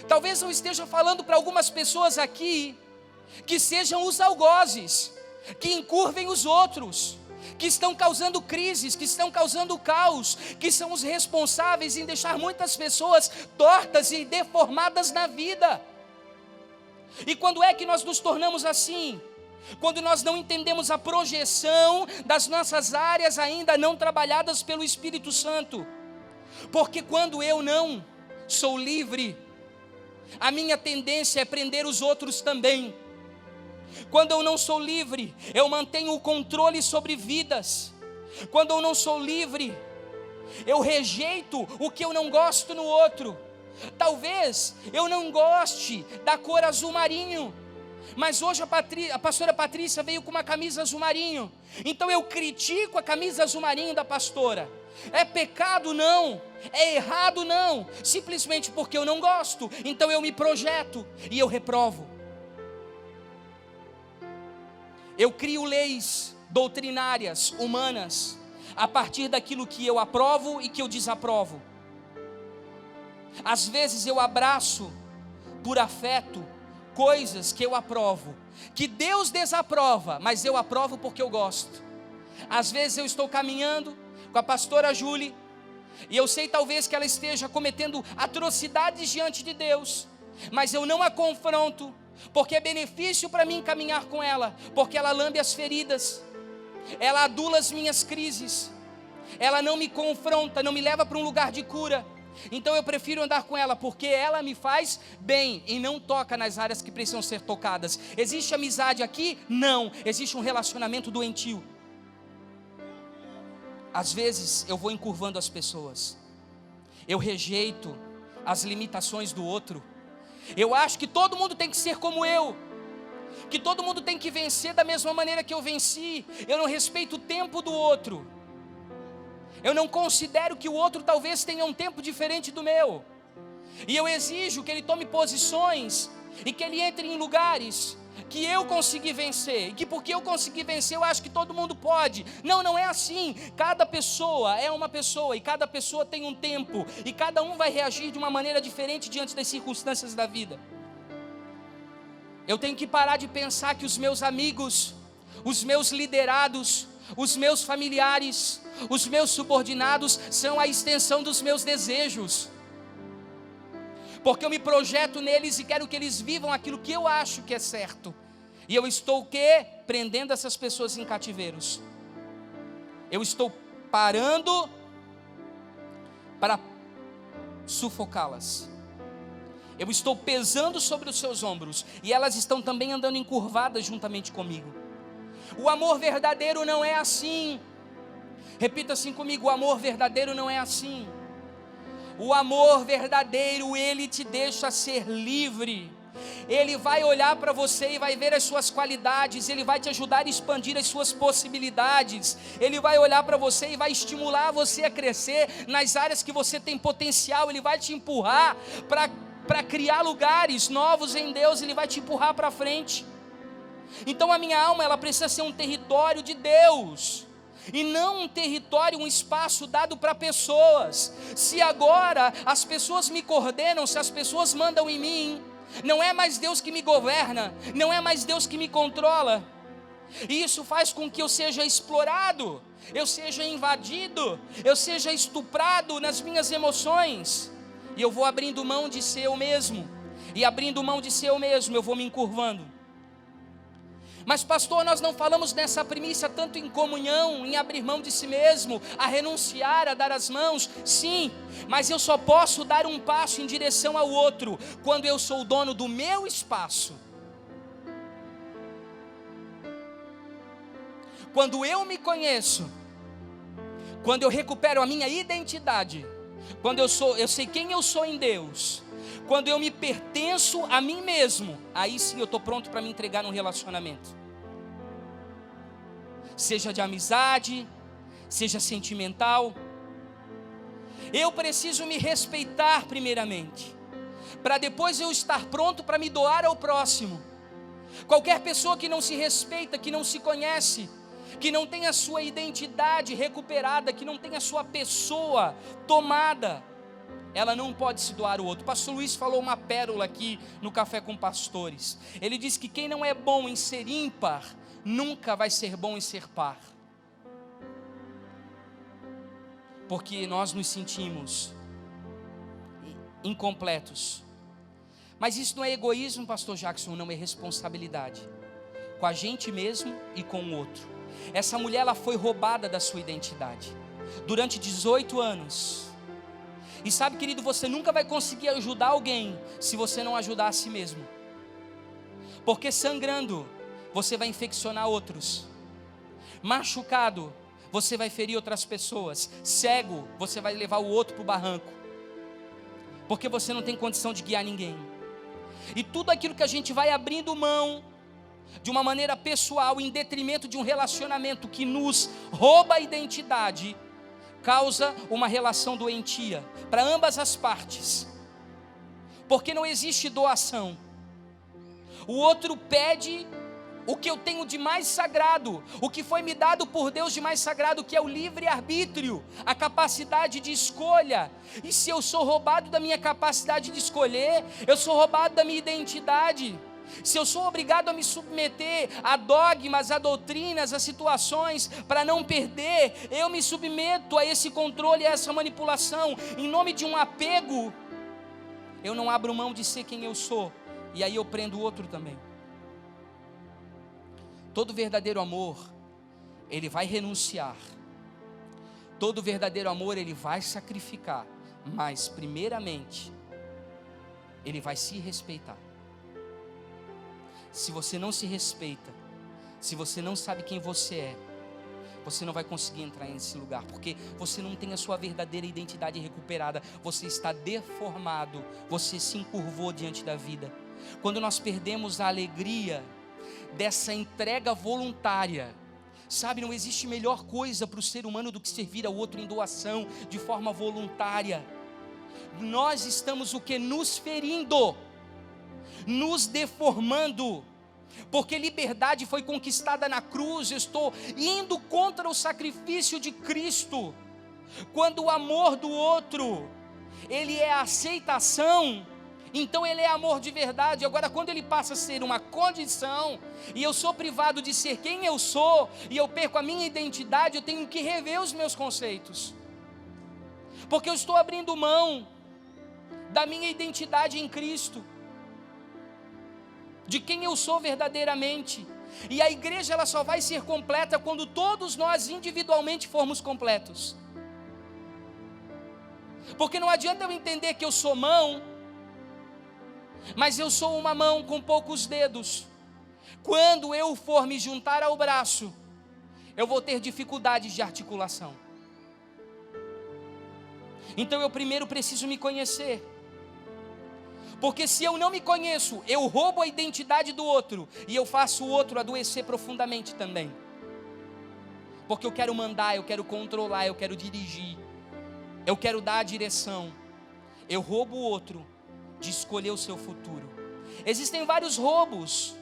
Talvez eu esteja falando para algumas pessoas aqui que sejam os algozes, que encurvem os outros, que estão causando crises, que estão causando caos, que são os responsáveis em deixar muitas pessoas tortas e deformadas na vida. E quando é que nós nos tornamos assim? Quando nós não entendemos a projeção das nossas áreas ainda não trabalhadas pelo Espírito Santo. Porque quando eu não sou livre, a minha tendência é prender os outros também. Quando eu não sou livre, eu mantenho o controle sobre vidas. Quando eu não sou livre, eu rejeito o que eu não gosto no outro. Talvez eu não goste da cor azul marinho, mas hoje a pastora Patrícia veio com uma camisa azul marinho. Então eu critico a camisa azul marinho da pastora. É pecado? Não. É errado? Não. Simplesmente porque eu não gosto. Então eu me projeto e eu reprovo. Eu crio leis doutrinárias, humanas, a partir daquilo que eu aprovo e que eu desaprovo. Às vezes eu abraço, por afeto, coisas que eu aprovo, que Deus desaprova, mas eu aprovo porque eu gosto. Às vezes eu estou caminhando com a pastora Júlia, e eu sei talvez que ela esteja cometendo atrocidades diante de Deus, mas eu não a confronto, porque é benefício para mim caminhar com ela, porque ela lambe as feridas, ela adula as minhas crises, ela não me confronta, não me leva para um lugar de cura. Então eu prefiro andar com ela, porque ela me faz bem e não toca nas áreas que precisam ser tocadas. Existe amizade aqui? Não, existe um relacionamento doentio. Às vezes eu vou encurvando as pessoas, eu rejeito as limitações do outro. Eu acho que todo mundo tem que ser como eu, que todo mundo tem que vencer da mesma maneira que eu venci. Eu não respeito o tempo do outro. Eu não considero que o outro talvez tenha um tempo diferente do meu. E eu exijo que ele tome posições e que ele entre em lugares que eu consegui vencer. E que porque eu consegui vencer, eu acho que todo mundo pode. Não, não é assim. Cada pessoa é uma pessoa e cada pessoa tem um tempo. E cada um vai reagir de uma maneira diferente diante das circunstâncias da vida. Eu tenho que parar de pensar que os meus amigos, os meus liderados, os meus familiares, os meus subordinados são a extensão dos meus desejos, porque eu me projeto neles e quero que eles vivam aquilo que eu acho que é certo, e eu estou o quê? Prendendo essas pessoas em cativeiros. Eu estou parando para sufocá-las. Eu estou pesando sobre os seus ombros, e elas estão também andando encurvadas juntamente comigo. O amor verdadeiro não é assim. Repita assim comigo: o amor verdadeiro não é assim. O amor verdadeiro, ele te deixa ser livre. Ele vai olhar para você e vai ver as suas qualidades. Ele vai te ajudar a expandir as suas possibilidades. Ele vai olhar para você e vai estimular você a crescer nas áreas que você tem potencial. Ele vai te empurrar para criar lugares novos em Deus. Ele vai te empurrar para frente. Então a minha alma, ela precisa ser um território de Deus, e não um território, um espaço dado para pessoas. Se agora as pessoas me coordenam, se as pessoas mandam em mim, não é mais Deus que me governa, não é mais Deus que me controla. E isso faz com que eu seja explorado, eu seja invadido, eu seja estuprado nas minhas emoções. E eu vou abrindo mão de ser eu mesmo, e abrindo mão de ser eu mesmo, eu vou me encurvando. Mas pastor, nós não falamos nessa primícia tanto em comunhão, em abrir mão de si mesmo, a renunciar, a dar as mãos. Sim, mas eu só posso dar um passo em direção ao outro quando eu sou o dono do meu espaço. Quando eu me conheço, quando eu recupero a minha identidade, quando eu sei quem eu sou em Deus, quando eu me pertenço a mim mesmo, aí sim eu estou pronto para me entregar num relacionamento. Seja de amizade, seja sentimental. Eu preciso me respeitar primeiramente, para depois eu estar pronto para me doar ao próximo. Qualquer pessoa que não se respeita, que não se conhece, que não tem a sua identidade recuperada, que não tem a sua pessoa tomada, ela não pode se doar ao outro. Pastor Luiz falou uma pérola aqui no Café com Pastores. Ele disse que quem não é bom em ser ímpar, nunca vai ser bom em ser par. Porque nós nos sentimos incompletos. Mas isso não é egoísmo, pastor Jackson, não, é responsabilidade. Com a gente mesmo e com o outro. Essa mulher, ela foi roubada da sua identidade. Durante 18 anos. E sabe, querido, você nunca vai conseguir ajudar alguém se você não ajudar a si mesmo. Porque sangrando, você vai infeccionar outros. Machucado, você vai ferir outras pessoas. Cego, você vai levar o outro para o barranco. Porque você não tem condição de guiar ninguém. E tudo aquilo que a gente vai abrindo mão, de uma maneira pessoal, em detrimento de um relacionamento que nos rouba a identidade, causa uma relação doentia para ambas as partes, porque não existe doação. O outro pede o que eu tenho de mais sagrado, o que foi me dado por Deus de mais sagrado, que é o livre-arbítrio, a capacidade de escolha. E se eu sou roubado da minha capacidade de escolher, eu sou roubado da minha identidade. Se eu sou obrigado a me submeter a dogmas, a doutrinas, a situações para não perder, eu me submeto a esse controle, a essa manipulação, em nome de um apego. Eu não abro mão de ser quem eu sou, e aí eu prendo o outro também. Todo verdadeiro amor, ele vai renunciar. Todo verdadeiro amor, ele vai sacrificar, mas primeiramente ele vai se respeitar. Se você não se respeita, se você não sabe quem você é, você não vai conseguir entrar nesse lugar, porque você não tem a sua verdadeira identidade recuperada, você está deformado, você se encurvou diante da vida. Quando nós perdemos a alegria dessa entrega voluntária, sabe, não existe melhor coisa para o ser humano do que servir ao outro em doação, de forma voluntária. Nós estamos o que? Nos ferindo, nos deformando, porque liberdade foi conquistada na cruz. Eu estou indo contra o sacrifício de Cristo. Quando o amor do outro, ele é a aceitação, então ele é amor de verdade. Agora, quando ele passa a ser uma condição, e eu sou privado de ser quem eu sou, e eu perco a minha identidade, eu tenho que rever os meus conceitos, porque eu estou abrindo mão da minha identidade em Cristo, de quem eu sou verdadeiramente. E a igreja, ela só vai ser completa quando todos nós individualmente formos completos. Porque não adianta eu entender que eu sou mão, mas eu sou uma mão com poucos dedos. Quando eu for me juntar ao braço, eu vou ter dificuldades de articulação. Então eu primeiro preciso me conhecer. Porque se eu não me conheço, eu roubo a identidade do outro e eu faço o outro adoecer profundamente também. Porque eu quero mandar, eu quero controlar, eu quero dirigir, eu quero dar a direção. Eu roubo o outro de escolher o seu futuro. Existem vários roubos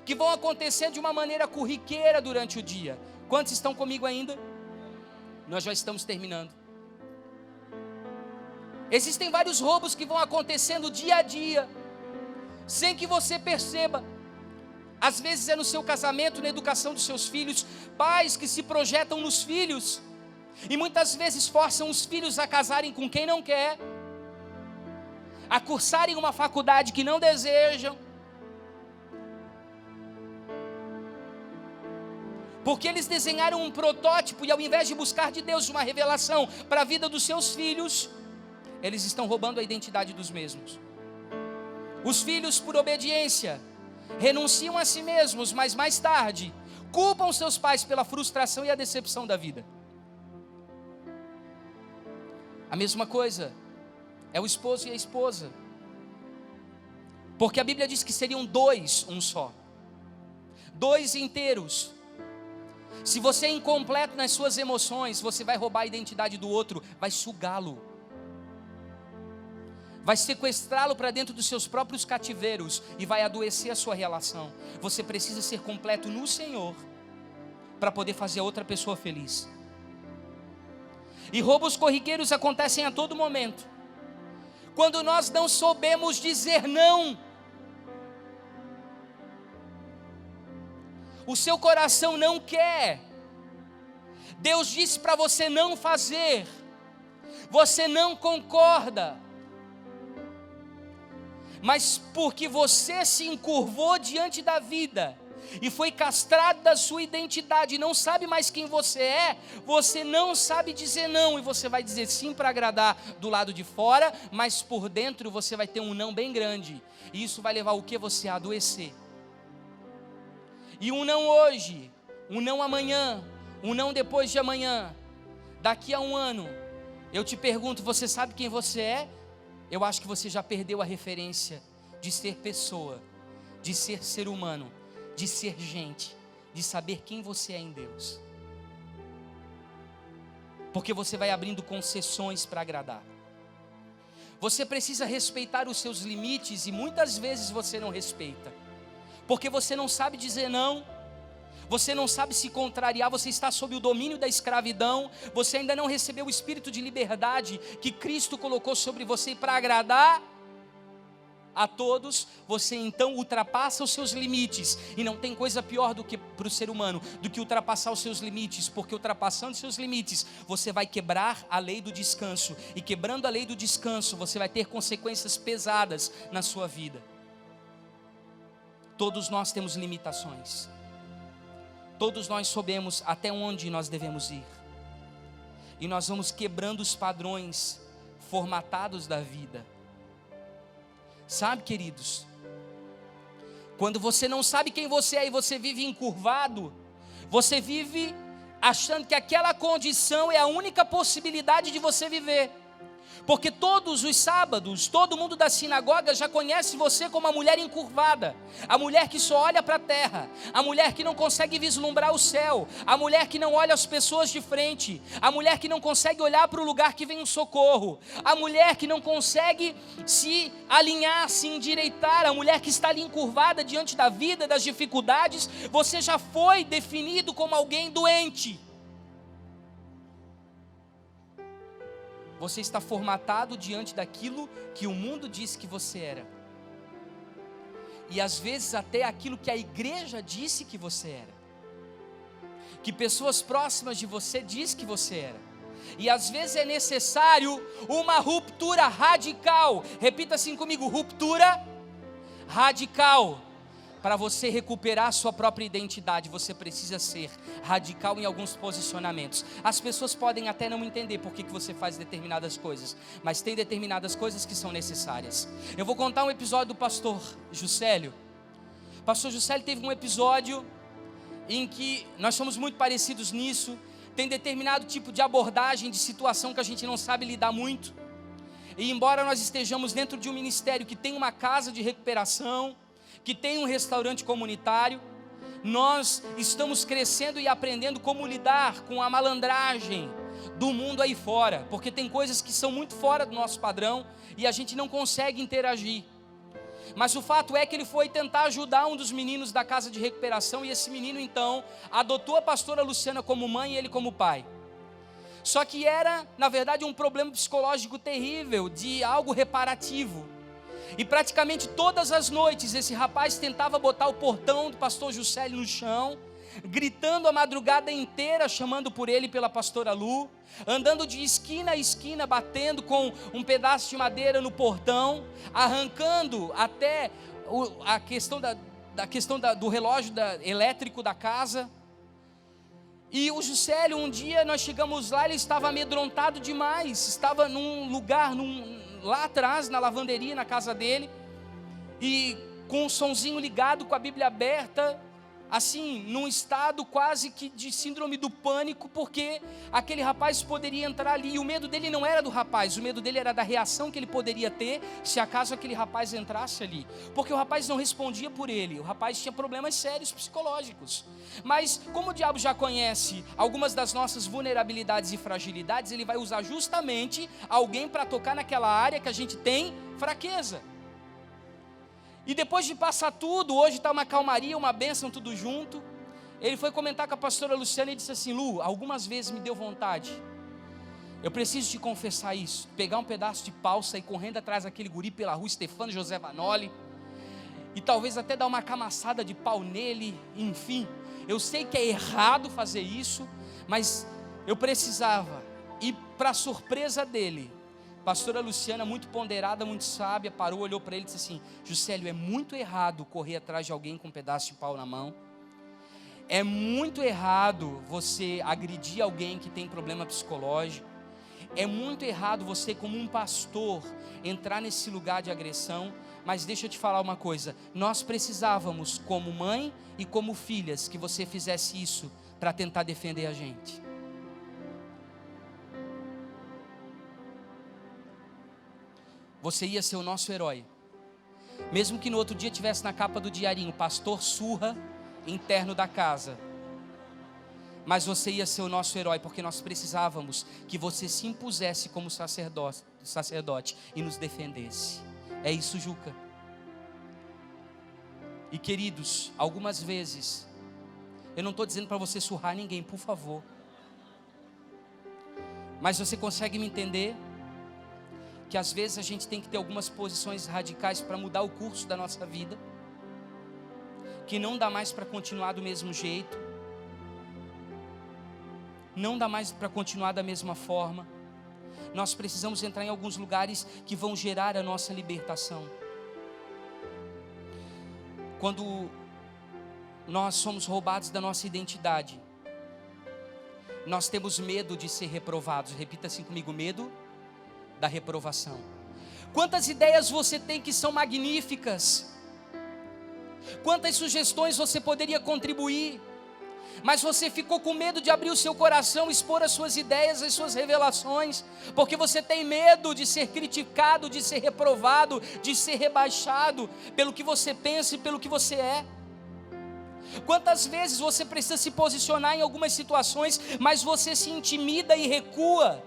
que vão acontecer de uma maneira corriqueira durante o dia. Quantos estão comigo ainda? Nós já estamos terminando. Existem vários roubos que vão acontecendo dia a dia, sem que você perceba. Às vezes é no seu casamento, na educação dos seus filhos, pais que se projetam nos filhos, e muitas vezes forçam os filhos a casarem com quem não quer, a cursarem uma faculdade que não desejam, porque eles desenharam um protótipo e ao invés de buscar de Deus uma revelação para a vida dos seus filhos, eles estão roubando a identidade dos mesmos. Os filhos, por obediência, renunciam a si mesmos, mas mais tarde culpam seus pais pela frustração e a decepção da vida. A mesma coisa é o esposo e a esposa, porque a Bíblia diz que seriam dois, um só, dois inteiros. Se você é incompleto nas suas emoções, você vai roubar a identidade do outro, vai sugá-lo, vai sequestrá-lo para dentro dos seus próprios cativeiros e vai adoecer a sua relação. Você precisa ser completo no Senhor para poder fazer a outra pessoa feliz. E roubos corriqueiros acontecem a todo momento. Quando nós não soubemos dizer não, o seu coração não quer, Deus disse para você não fazer, você não concorda, mas porque você se encurvou diante da vida e foi castrado da sua identidade, não sabe mais quem você é, você não sabe dizer não, e você vai dizer sim para agradar do lado de fora, mas por dentro você vai ter um não bem grande, e isso vai levar o que? Você a adoecer. E um não hoje, um não amanhã, um não depois de amanhã, daqui a um ano, eu te pergunto, você sabe quem você é? Eu acho que você já perdeu a referência de ser pessoa, de ser ser humano, de ser gente, de saber quem você é em Deus. Porque você vai abrindo concessões para agradar. Você precisa respeitar os seus limites e muitas vezes você não respeita. Porque você não sabe dizer não, você não sabe se contrariar, você está sob o domínio da escravidão, você ainda não recebeu o espírito de liberdade que Cristo colocou sobre você, e para agradar a todos, você então ultrapassa os seus limites, e não tem coisa pior do que para o ser humano, do que ultrapassar os seus limites, porque ultrapassando os seus limites, você vai quebrar a lei do descanso, e quebrando a lei do descanso, você vai ter consequências pesadas na sua vida. Todos nós temos limitações, todos nós sabemos até onde nós devemos ir, e nós vamos quebrando os padrões formatados da vida. Sabe, queridos, quando você não sabe quem você é e você vive encurvado, você vive achando que aquela condição é a única possibilidade de você viver. Porque todos os sábados, todo mundo da sinagoga já conhece você como a mulher encurvada, a mulher que só olha para a terra, a mulher que não consegue vislumbrar o céu, a mulher que não olha as pessoas de frente, a mulher que não consegue olhar para o lugar que vem o socorro, a mulher que não consegue se alinhar, se endireitar, a mulher que está ali encurvada diante da vida, das dificuldades. Você já foi definido como alguém doente. Você está formatado diante daquilo que o mundo disse que você era. E às vezes até aquilo que a igreja disse que você era. Que pessoas próximas de você dizem que você era. E às vezes é necessário uma ruptura radical. Repita assim comigo: ruptura radical. para você recuperar a sua própria identidade, você precisa ser radical em alguns posicionamentos. As pessoas podem até não entender por que você faz determinadas coisas, mas tem determinadas coisas que são necessárias. Eu vou contar um episódio do pastor Juscelio. O pastor Juscelio teve um episódio em que nós somos muito parecidos nisso. Tem determinado tipo de abordagem, de situação que a gente não sabe lidar muito. E embora nós estejamos dentro de um ministério que tem uma casa de recuperação, que tem um restaurante comunitário, nós estamos crescendo e aprendendo como lidar com a malandragem do mundo aí fora, porque tem coisas que são muito fora do nosso padrão e a gente não consegue interagir. Mas o fato é que ele foi tentar ajudar um dos meninos da casa de recuperação, e esse menino então adotou a pastora Luciana como mãe e ele como pai. Só que era, na verdade, um problema psicológico terrível, de algo reparativo. E praticamente todas as noites esse rapaz tentava botar o portão do pastor Juscelio no chão, gritando a madrugada inteira, chamando por ele e pela pastora Lu, andando de esquina a esquina, batendo com um pedaço de madeira no portão, arrancando até a questão do relógio elétrico da casa. E o Juscelio, um dia nós chegamos lá, ele estava amedrontado demais, estava num lugar, lá atrás, na lavanderia, na casa dele, e com o sonzinho ligado, com a Bíblia aberta, assim, num estado quase que de síndrome do pânico, porque aquele rapaz poderia entrar ali, e o medo dele não era do rapaz, o medo dele era da reação que ele poderia ter, se acaso aquele rapaz entrasse ali, porque o rapaz não respondia por ele, o rapaz tinha problemas sérios psicológicos. Mas como o diabo já conhece algumas das nossas vulnerabilidades e fragilidades, ele vai usar justamente alguém para tocar naquela área que a gente tem fraqueza. E depois de passar tudo, hoje está uma calmaria, uma bênção, tudo junto. Ele foi comentar com a pastora Luciana e disse assim: Lu, algumas vezes me deu vontade, eu preciso te confessar isso, pegar um pedaço de pau, sair correndo atrás daquele guri pela rua, Stefano José Vanoli, e talvez até dar uma camaçada de pau nele, enfim. Eu sei que é errado fazer isso, mas eu precisava. E para surpresa dele, pastora Luciana, muito ponderada, muito sábia, parou, olhou para ele e disse assim: Juscelio, é muito errado correr atrás de alguém com um pedaço de pau na mão. É muito errado você agredir alguém que tem problema psicológico. É muito errado você, como um pastor, entrar nesse lugar de agressão. Mas deixa eu te falar uma coisa, nós precisávamos, como mãe e como filhas, que você fizesse isso para tentar defender a gente. Você ia ser o nosso herói, mesmo que no outro dia tivesse na capa do diarinho, pastor surra interno da casa, mas você ia ser o nosso herói, porque nós precisávamos que você se impusesse como sacerdote e nos defendesse. É isso, Juca. E queridos, algumas vezes, eu não estou dizendo para você surrar ninguém, por favor, mas você consegue me entender? Que às vezes a gente tem que ter algumas posições radicais para mudar o curso da nossa vida, que não dá mais para continuar do mesmo jeito, não dá mais para continuar da mesma forma. Nós precisamos entrar em alguns lugares que vão gerar a nossa libertação. Quando nós somos roubados da nossa identidade, nós temos medo de ser reprovados. Repita assim comigo: medo da reprovação. Quantas ideias você tem que são magníficas, quantas sugestões você poderia contribuir, mas você ficou com medo de abrir o seu coração, expor as suas ideias, as suas revelações, porque você tem medo de ser criticado, de ser reprovado, de ser rebaixado pelo que você pensa e pelo que você é. Quantas vezes você precisa se posicionar em algumas situações, mas você se intimida e recua?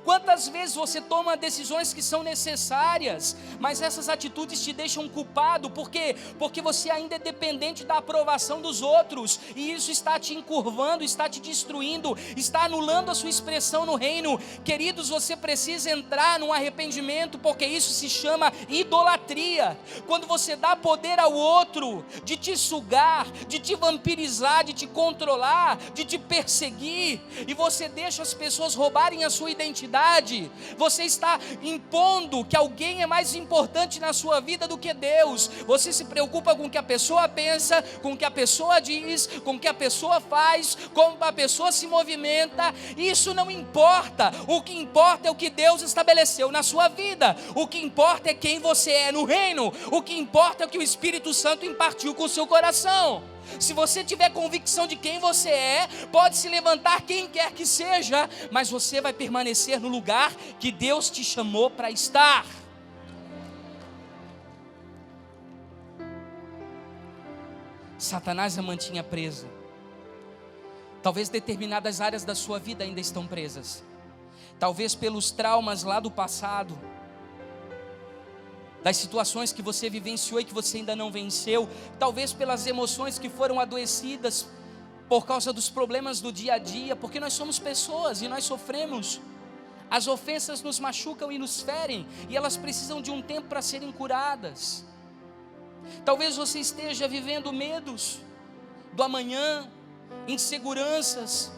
Quantas vezes você toma decisões que são necessárias, mas essas atitudes te deixam culpado? Por quê? Porque você ainda é dependente da aprovação dos outros, e isso está te encurvando, está te destruindo, está anulando a sua expressão no reino. Queridos, você precisa entrar num arrependimento, porque isso se chama idolatria. Quando você dá poder ao outro de te sugar, de te vampirizar, de te controlar, de te perseguir, e você deixa as pessoas roubarem a sua identidade, identidade. Você está impondo que alguém é mais importante na sua vida do que Deus. Você se preocupa com o que a pessoa pensa, com o que a pessoa diz, com o que a pessoa faz, como a pessoa se movimenta. Isso não importa. O que importa é o que Deus estabeleceu na sua vida. O que importa é quem você é no reino. O que importa é o que o Espírito Santo impartiu com o seu coração. Se você tiver convicção de quem você é, pode se levantar quem quer que seja, mas você vai permanecer no lugar que Deus te chamou para estar. Satanás a mantinha presa. Talvez determinadas áreas da sua vida ainda estão presas. Talvez pelos traumas lá do passado, das situações que você vivenciou e que você ainda não venceu, talvez pelas emoções que foram adoecidas por causa dos problemas do dia a dia, porque nós somos pessoas e nós sofremos. As ofensas nos machucam e nos ferem, e elas precisam de um tempo para serem curadas. Talvez você esteja vivendo medos do amanhã, inseguranças,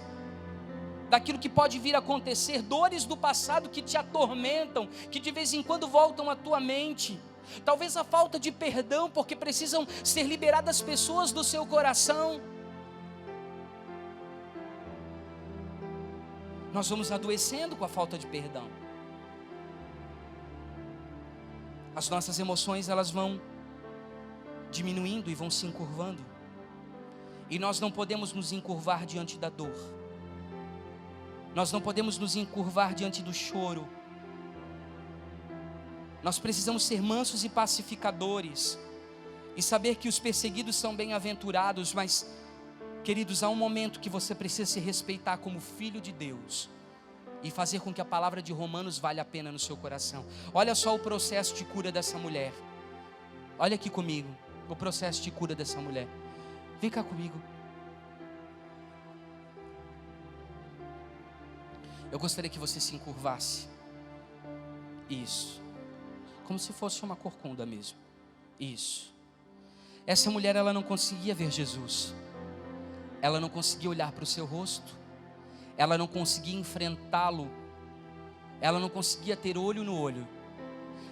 daquilo que pode vir a acontecer, dores do passado que te atormentam, que de vez em quando voltam à tua mente. Talvez a falta de perdão, porque precisam ser liberadas pessoas do seu coração. Nós vamos adoecendo com a falta de perdão. As nossas emoções, elas vão diminuindo e vão se encurvando. E nós não podemos nos encurvar diante da dor. Nós não podemos nos encurvar diante do choro. Nós precisamos ser mansos e pacificadores e saber que os perseguidos são bem-aventurados, mas, queridos, há um momento que você precisa se respeitar como filho de Deus e fazer com que a palavra de Romanos valha a pena no seu coração. Olha só o processo de cura dessa mulher. Olha aqui comigo, o processo de cura dessa mulher. Vem cá comigo. Eu gostaria que você se encurvasse. Isso. Como se fosse uma corcunda mesmo. Isso. Essa mulher, ela não conseguia ver Jesus. Ela não conseguia olhar para o seu rosto. Ela não conseguia enfrentá-lo. Ela não conseguia ter olho no olho.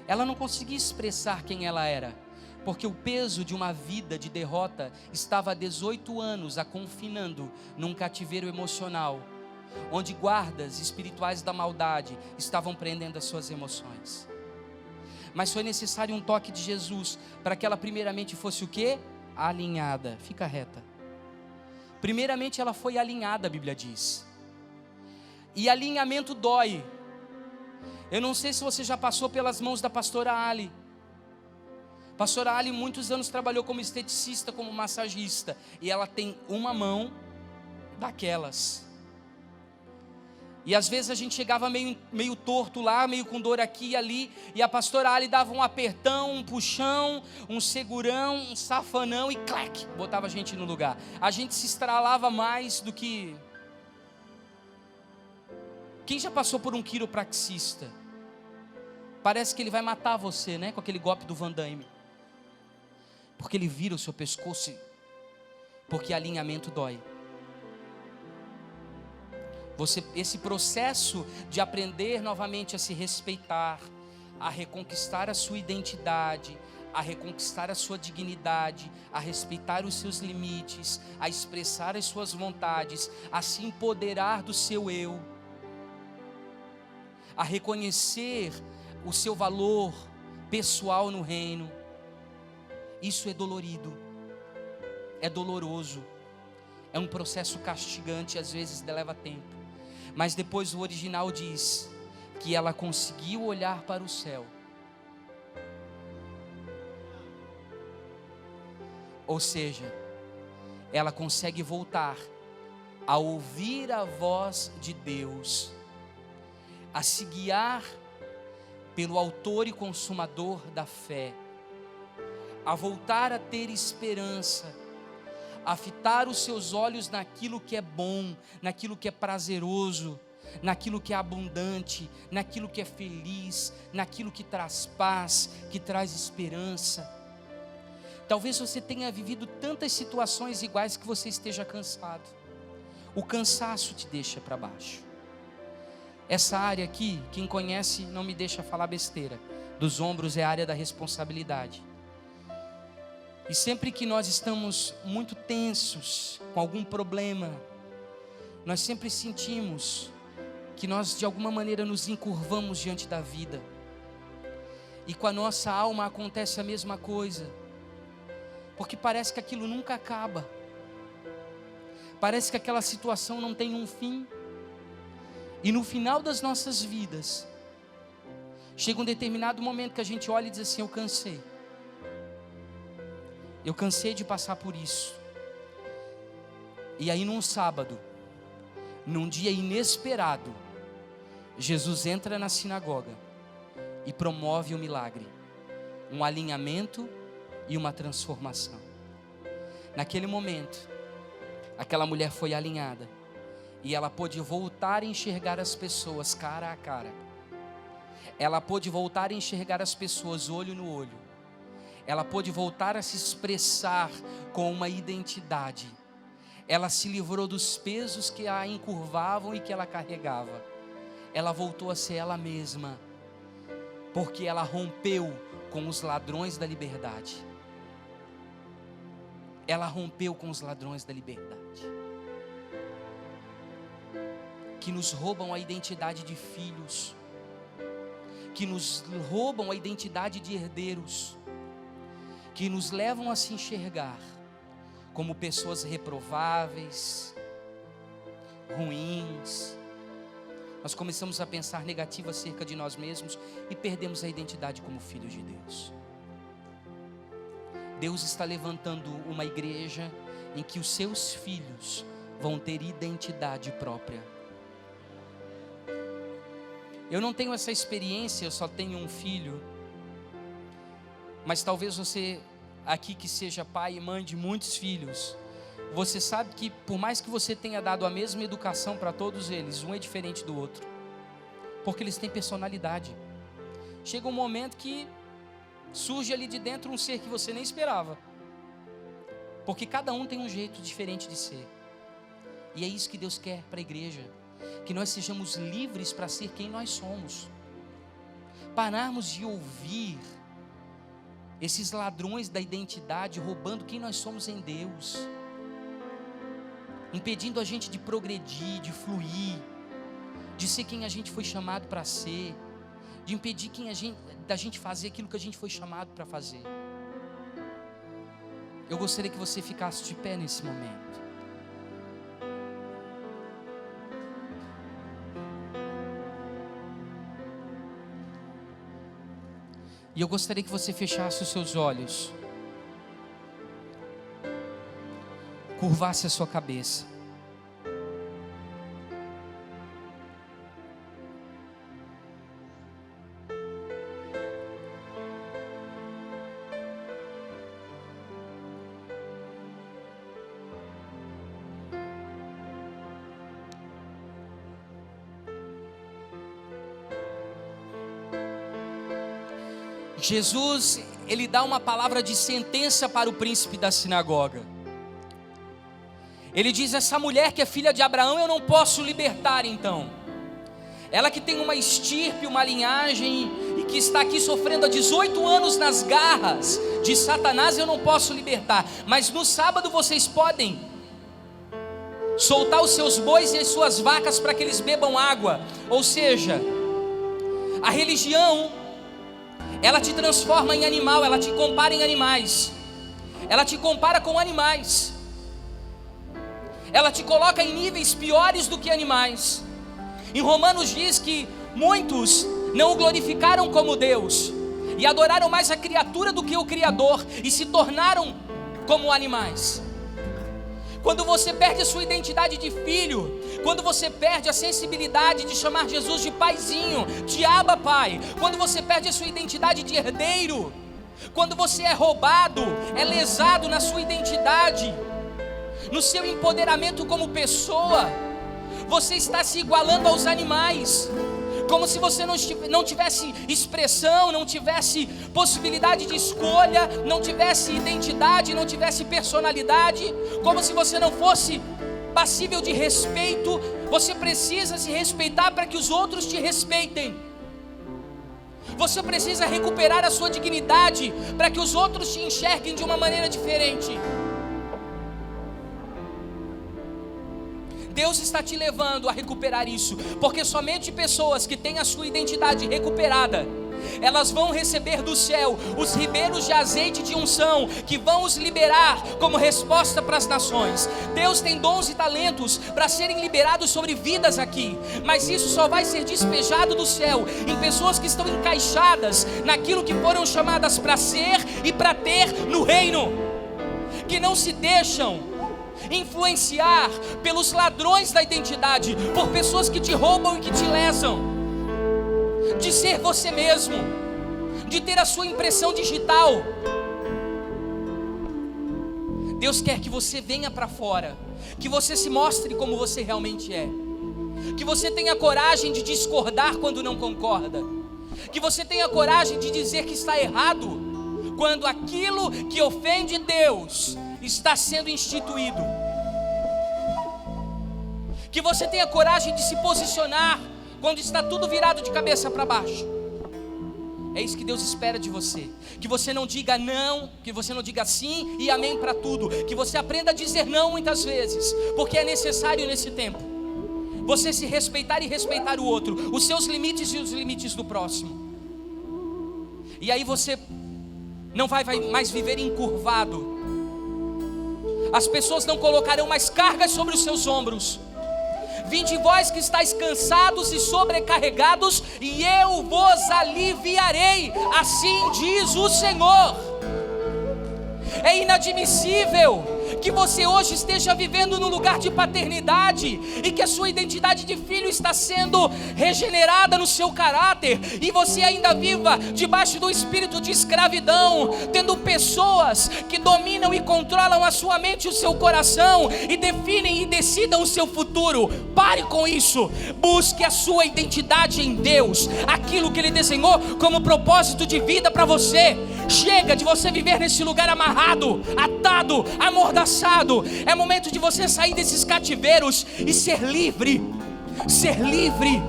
Ela não conseguia expressar quem ela era, porque o peso de uma vida de derrota estava há 18 anos a confinando num cativeiro emocional, onde guardas espirituais da maldade estavam prendendo as suas emoções. Mas foi necessário um toque de Jesus para que ela primeiramente fosse o quê? Alinhada. Fica reta. Primeiramente ela foi alinhada, a Bíblia diz. E alinhamento dói. Eu não sei se você já passou pelas mãos da pastora Ali. Pastora Ali muitos anos trabalhou como esteticista, como massagista, e ela tem uma mão daquelas. E às vezes a gente chegava meio torto lá, meio com dor aqui e ali, e a pastora Ali dava um apertão, um puxão, um segurão, um safanão e clac, botava a gente no lugar. A gente se estralava mais do que... Quem já passou por um quiropraxista? Parece que ele vai matar você, né? Com aquele golpe do Van Damme. Porque ele vira o seu pescoço, porque alinhamento dói. Esse processo de aprender novamente a se respeitar, a reconquistar a sua identidade, a reconquistar a sua dignidade, a respeitar os seus limites, a expressar as suas vontades, a se empoderar do seu eu, a reconhecer o seu valor pessoal no reino. Isso é dolorido, é doloroso, é um processo castigante, às vezes leva tempo. Mas depois o original diz que ela conseguiu olhar para o céu. Ou seja, ela consegue voltar a ouvir a voz de Deus, a se guiar pelo autor e consumador da fé, a voltar a ter esperança, a fitar os seus olhos naquilo que é bom, naquilo que é prazeroso, naquilo que é abundante, naquilo que é feliz, naquilo que traz paz, que traz esperança. Talvez você tenha vivido tantas situações iguais que você esteja cansado. O cansaço te deixa para baixo. Essa área aqui, quem conhece não me deixa falar besteira, dos ombros é a área da responsabilidade. E sempre que nós estamos muito tensos com algum problema, nós sempre sentimos que nós de alguma maneira nos encurvamos diante da vida. E com a nossa alma acontece a mesma coisa, porque parece que aquilo nunca acaba, parece que aquela situação não tem um fim. E no final das nossas vidas, chega um determinado momento que a gente olha e diz assim: eu cansei de passar por isso. E aí num sábado, num dia inesperado, Jesus entra na sinagoga e promove um milagre, um alinhamento e uma transformação. Naquele momento, aquela mulher foi alinhada e ela pôde voltar a enxergar as pessoas cara a cara. Ela pôde voltar a enxergar as pessoas olho no olho. Ela pôde voltar a se expressar com uma identidade. Ela se livrou dos pesos que a encurvavam e que ela carregava. Ela voltou a ser ela mesma, porque ela rompeu com os ladrões da liberdade. Ela rompeu com os ladrões da liberdade, que nos roubam a identidade de filhos, que nos roubam a identidade de herdeiros, que nos levam a se enxergar como pessoas reprováveis, ruins. Nós começamos a pensar negativo acerca de nós mesmos e perdemos a identidade como filhos de Deus. Deus está levantando uma igreja em que os seus filhos vão ter identidade própria. Eu não tenho essa experiência, eu só tenho um filho. Mas talvez você aqui que seja pai e mãe de muitos filhos, você sabe que por mais que você tenha dado a mesma educação para todos eles, um é diferente do outro, porque eles têm personalidade. Chega um momento que surge ali de dentro um ser que você nem esperava, porque cada um tem um jeito diferente de ser. E é isso que Deus quer para a igreja, que nós sejamos livres para ser quem nós somos, pararmos de ouvir esses ladrões da identidade roubando quem nós somos em Deus, impedindo a gente de progredir, de fluir, de ser quem a gente foi chamado para ser, de impedir da gente fazer aquilo que a gente foi chamado para fazer. Eu gostaria que você ficasse de pé nesse momento. E eu gostaria que você fechasse os seus olhos, curvasse a sua cabeça. Jesus, ele dá uma palavra de sentença para o príncipe da sinagoga. Ele diz: essa mulher que é filha de Abraão, eu não posso libertar então. Ela que tem uma estirpe, uma linhagem, e que está aqui sofrendo há 18 anos nas garras de Satanás, eu não posso libertar. Mas no sábado vocês podem soltar os seus bois e as suas vacas para que eles bebam água. Ou seja, a religião, ela te transforma em animal, ela te compara em animais, ela te compara com animais, ela te coloca em níveis piores do que animais. Em Romanos diz que muitos não o glorificaram como Deus e adoraram mais a criatura do que o Criador e se tornaram como animais. Quando você perde a sua identidade de filho, quando você perde a sensibilidade de chamar Jesus de paizinho, de Abba Pai, quando você perde a sua identidade de herdeiro, quando você é roubado, é lesado na sua identidade, no seu empoderamento como pessoa, você está se igualando aos animais, como se você não tivesse expressão, não tivesse possibilidade de escolha, não tivesse identidade, não tivesse personalidade, como se você não fosse passível de respeito, você precisa se respeitar para que os outros te respeitem. Você precisa recuperar a sua dignidade para que os outros te enxerguem de uma maneira diferente. Deus está te levando a recuperar isso, porque somente pessoas que têm a sua identidade recuperada, elas vão receber do céu os ribeiros de azeite de unção, que vão os liberar como resposta para as nações. Deus tem dons e talentos para serem liberados sobre vidas aqui, mas isso só vai ser despejado do céu em pessoas que estão encaixadas naquilo que foram chamadas para ser e para ter no reino, que não se deixam influenciar pelos ladrões da identidade, por pessoas que te roubam e que te lesam, de ser você mesmo, de ter a sua impressão digital. Deus quer que você venha para fora, que você se mostre como você realmente é, que você tenha coragem de discordar quando não concorda, que você tenha coragem de dizer que está errado quando aquilo que ofende Deus está sendo instituído, que você tenha coragem de se posicionar quando está tudo virado de cabeça para baixo. É isso que Deus espera de você, que você não diga não, que você não diga sim e amém para tudo, que você aprenda a dizer não muitas vezes, porque é necessário nesse tempo você se respeitar e respeitar o outro, os seus limites e os limites do próximo. E aí você não vai mais viver encurvado. As pessoas não colocarão mais cargas sobre os seus ombros. Vinde vós que estáis cansados e sobrecarregados, e eu vos aliviarei, assim diz o Senhor. É inadmissível que você hoje esteja vivendo no lugar de paternidade e que a sua identidade de filho está sendo regenerada no seu caráter, e você ainda viva debaixo do espírito de escravidão, tendo pessoas que dominam e controlam a sua mente e o seu coração e definem e decidam o seu futuro. Pare com isso, busque a sua identidade em Deus, aquilo que Ele desenhou como propósito de vida para você. Chega de você viver nesse lugar amarrado, atado, amordaçado. É momento de você sair desses cativeiros e ser livre. Ser livre.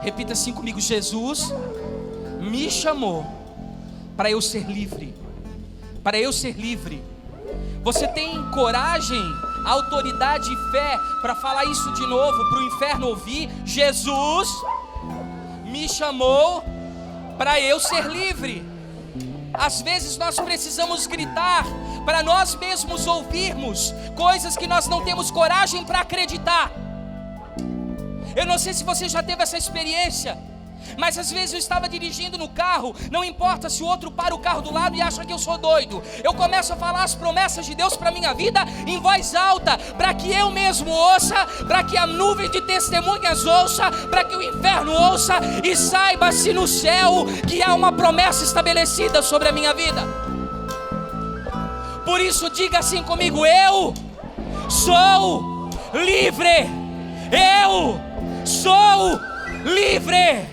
Repita assim comigo: Jesus me chamou para eu ser livre. Para eu ser livre. Você tem coragem, autoridade e fé para falar isso de novo para o inferno ouvir? Jesus me chamou para eu ser livre. Às vezes nós precisamos gritar para nós mesmos ouvirmos coisas que nós não temos coragem para acreditar. Eu não sei se você já teve essa experiência, mas às vezes eu estava dirigindo no carro, não importa se o outro para o carro do lado e acha que eu sou doido, eu começo a falar as promessas de Deus para a minha vida em voz alta, para que eu mesmo ouça, para que a nuvem de testemunhas ouça, para que o inferno ouça e saiba-se no céu que há uma promessa estabelecida sobre a minha vida. Por isso diga assim comigo: eu sou livre. Eu sou livre.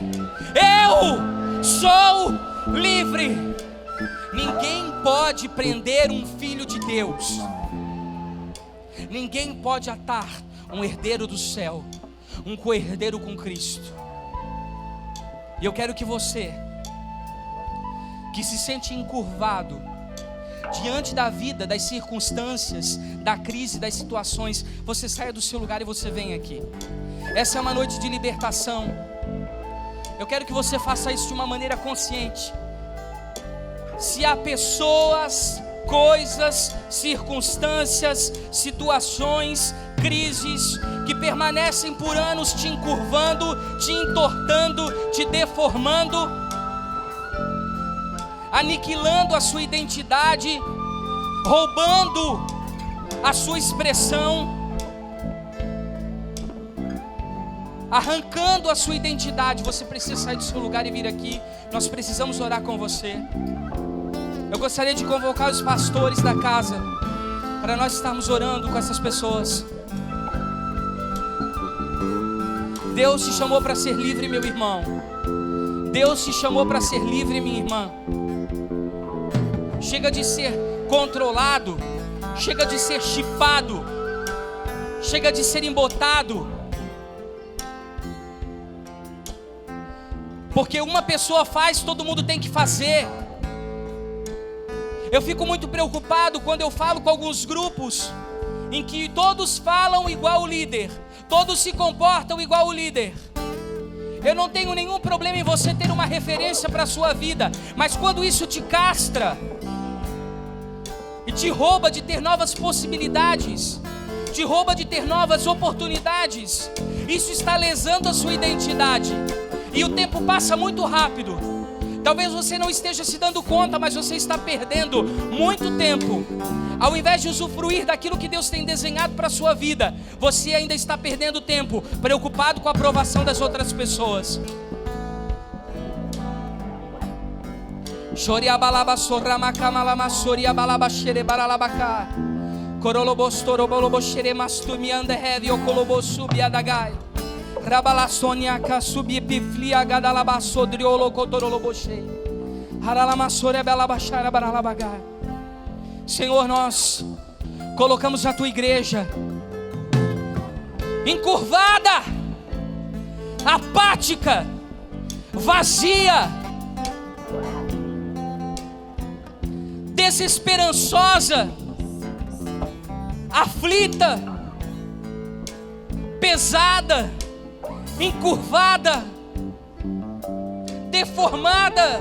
Eu sou livre. Ninguém pode prender um filho de Deus. Ninguém pode atar um herdeiro do céu, um co-herdeiro com Cristo. E eu quero que você, que se sente encurvado diante da vida, das circunstâncias, da crise, das situações, você saia do seu lugar e você venha aqui. Essa é uma noite de libertação. Eu quero que você faça isso de uma maneira consciente. Se há pessoas, coisas, circunstâncias, situações, crises que permanecem por anos te encurvando, te entortando, te deformando, aniquilando a sua identidade, roubando a sua expressão, arrancando a sua identidade, você precisa sair do seu lugar e vir aqui. Nós precisamos orar com você. Eu gostaria de convocar os pastores da casa para nós estarmos orando com essas pessoas. Deus te chamou para ser livre, meu irmão. Deus te chamou para ser livre, minha irmã. Chega de ser controlado, chega de ser chipado, chega de ser embotado. Porque uma pessoa faz, todo mundo tem que fazer. Eu fico muito preocupado quando eu falo com alguns grupos em que todos falam igual o líder, todos se comportam igual o líder. Eu não tenho nenhum problema em você ter uma referência para a sua vida, mas quando isso te castra e te rouba de ter novas possibilidades, te rouba de ter novas oportunidades, isso está lesando a sua identidade. E o tempo passa muito rápido. Talvez você não esteja se dando conta, mas você está perdendo muito tempo. Ao invés de usufruir daquilo que Deus tem desenhado para a sua vida, você ainda está perdendo tempo, preocupado com a aprovação das outras pessoas. Senhor, nós colocamos a tua igreja encurvada, apática, vazia, desesperançosa, aflita, pesada, encurvada, deformada.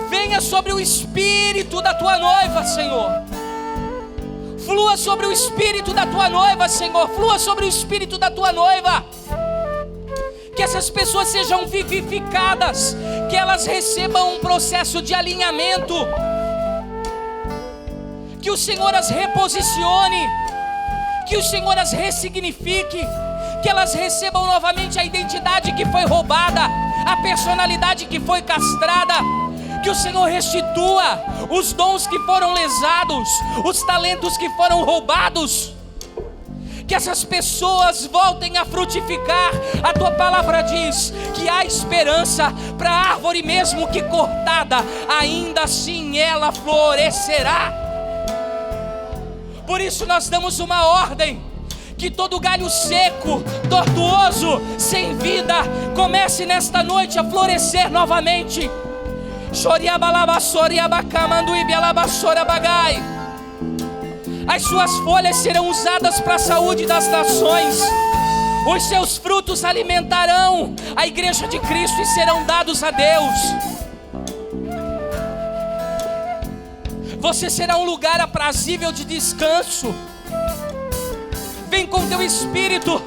Venha sobre o espírito da tua noiva, Senhor. Flua sobre o espírito da tua noiva, Senhor. Flua sobre o espírito da tua noiva. Que essas pessoas sejam vivificadas, que elas recebam um processo de alinhamento, que o Senhor as reposicione, que o Senhor as ressignifique, que elas recebam novamente a identidade que foi roubada, a personalidade que foi castrada, que o Senhor restitua os dons que foram lesados, os talentos que foram roubados, que essas pessoas voltem a frutificar. A tua palavra diz que há esperança para a árvore, mesmo que cortada, ainda assim ela florescerá. Por isso nós damos uma ordem, que todo galho seco, tortuoso, sem vida, comece nesta noite a florescer novamente. As suas folhas serão usadas para a saúde das nações, os seus frutos alimentarão a igreja de Cristo e serão dados a Deus. Você será um lugar aprazível de descanso. Vem com teu espírito,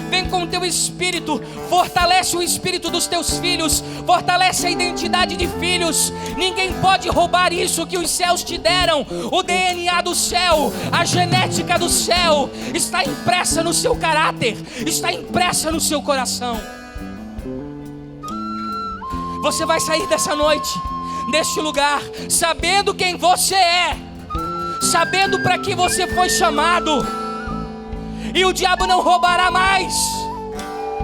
vem com teu espírito, fortalece o espírito dos teus filhos, fortalece a identidade de filhos. Ninguém pode roubar isso que os céus te deram. O DNA do céu, a genética do céu está impressa no seu caráter, está impressa no seu coração. Você vai sair dessa noite, deste lugar, sabendo quem você é, sabendo para que você foi chamado. E o diabo não roubará mais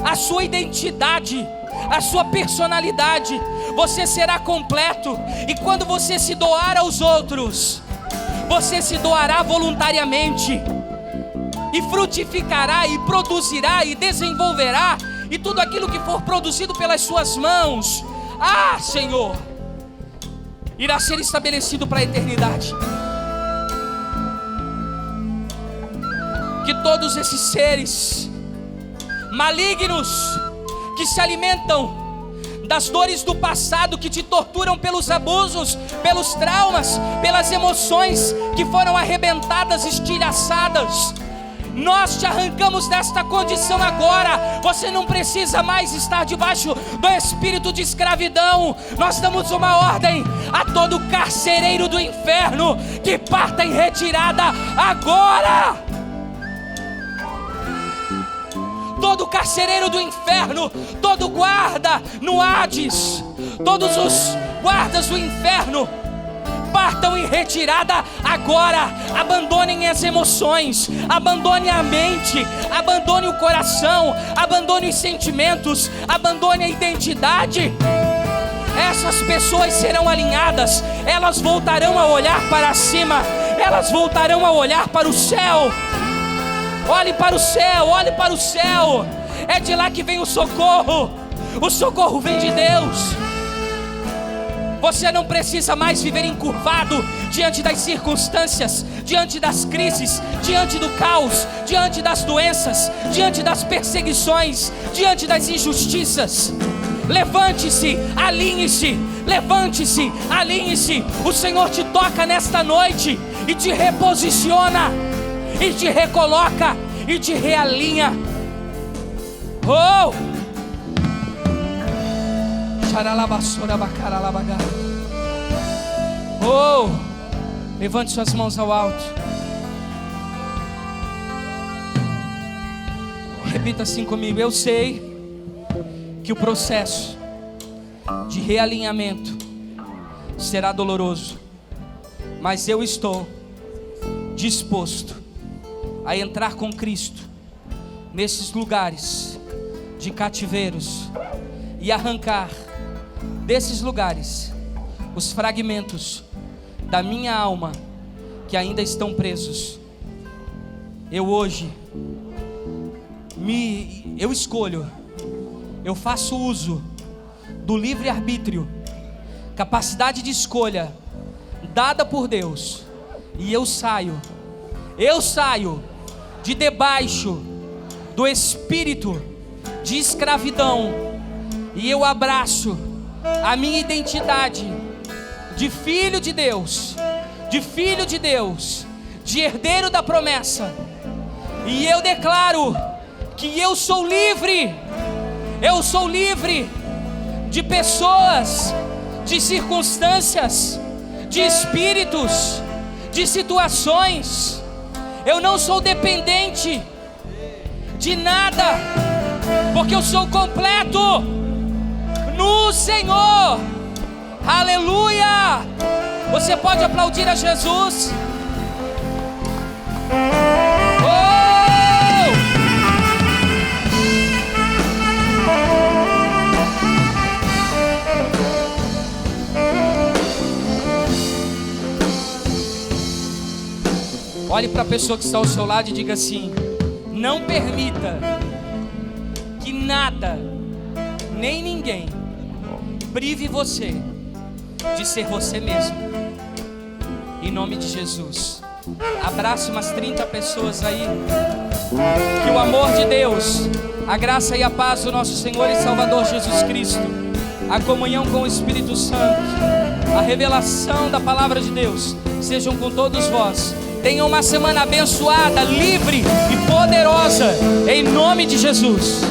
a sua identidade, a sua personalidade. Você será completo. E quando você se doar aos outros, você se doará voluntariamente, e frutificará, e produzirá, e desenvolverá. E tudo aquilo que for produzido pelas suas mãos, Senhor, irá ser estabelecido para a eternidade. Que todos esses seres malignos que se alimentam das dores do passado, que te torturam pelos abusos, pelos traumas, pelas emoções que foram arrebentadas, estilhaçadas, nós te arrancamos desta condição agora. Você não precisa mais estar debaixo do espírito de escravidão. Nós damos uma ordem a todo carcereiro do inferno que parta em retirada agora. Todo carcereiro do inferno, todo guarda no Hades, todos os guardas do inferno, partam em retirada agora. Abandonem as emoções, abandone a mente, abandone o coração, abandone os sentimentos, abandone a identidade. Essas pessoas serão alinhadas, elas voltarão a olhar para cima, elas voltarão a olhar para o céu. Olhe para o céu, olhe para o céu. É de lá que vem o socorro vem de Deus. Você não precisa mais viver encurvado diante das circunstâncias, diante das crises, diante do caos, diante das doenças, diante das perseguições, diante das injustiças. Levante-se, alinhe-se, levante-se, alinhe-se. O Senhor te toca nesta noite e te reposiciona, e te recoloca, e te realinha. Oh! Oh! Levante suas mãos ao alto. Repita assim comigo: eu sei que o processo de realinhamento será doloroso, mas eu estou disposto a entrar com Cristo nesses lugares de cativeiros e arrancar desses lugares os fragmentos da minha alma que ainda estão presos. Eu hoje eu escolho, eu faço uso do livre-arbítrio, capacidade de escolha dada por Deus, e eu saio de debaixo do espírito de escravidão, e eu abraço a minha identidade de filho de Deus, de herdeiro da promessa, e eu declaro que eu sou livre de pessoas, de circunstâncias, de espíritos, de situações. Eu não sou dependente de nada, porque eu sou completo no Senhor. Aleluia! Você pode aplaudir a Jesus? Olhe para a pessoa que está ao seu lado e diga assim: não permita que nada, nem ninguém, prive você de ser você mesmo. Em nome de Jesus. Abrace umas 30 pessoas aí. Que o amor de Deus, a graça e a paz do nosso Senhor e Salvador Jesus Cristo, a comunhão com o Espírito Santo, a revelação da palavra de Deus sejam com todos vós. Tenham uma semana abençoada, livre e poderosa, em nome de Jesus.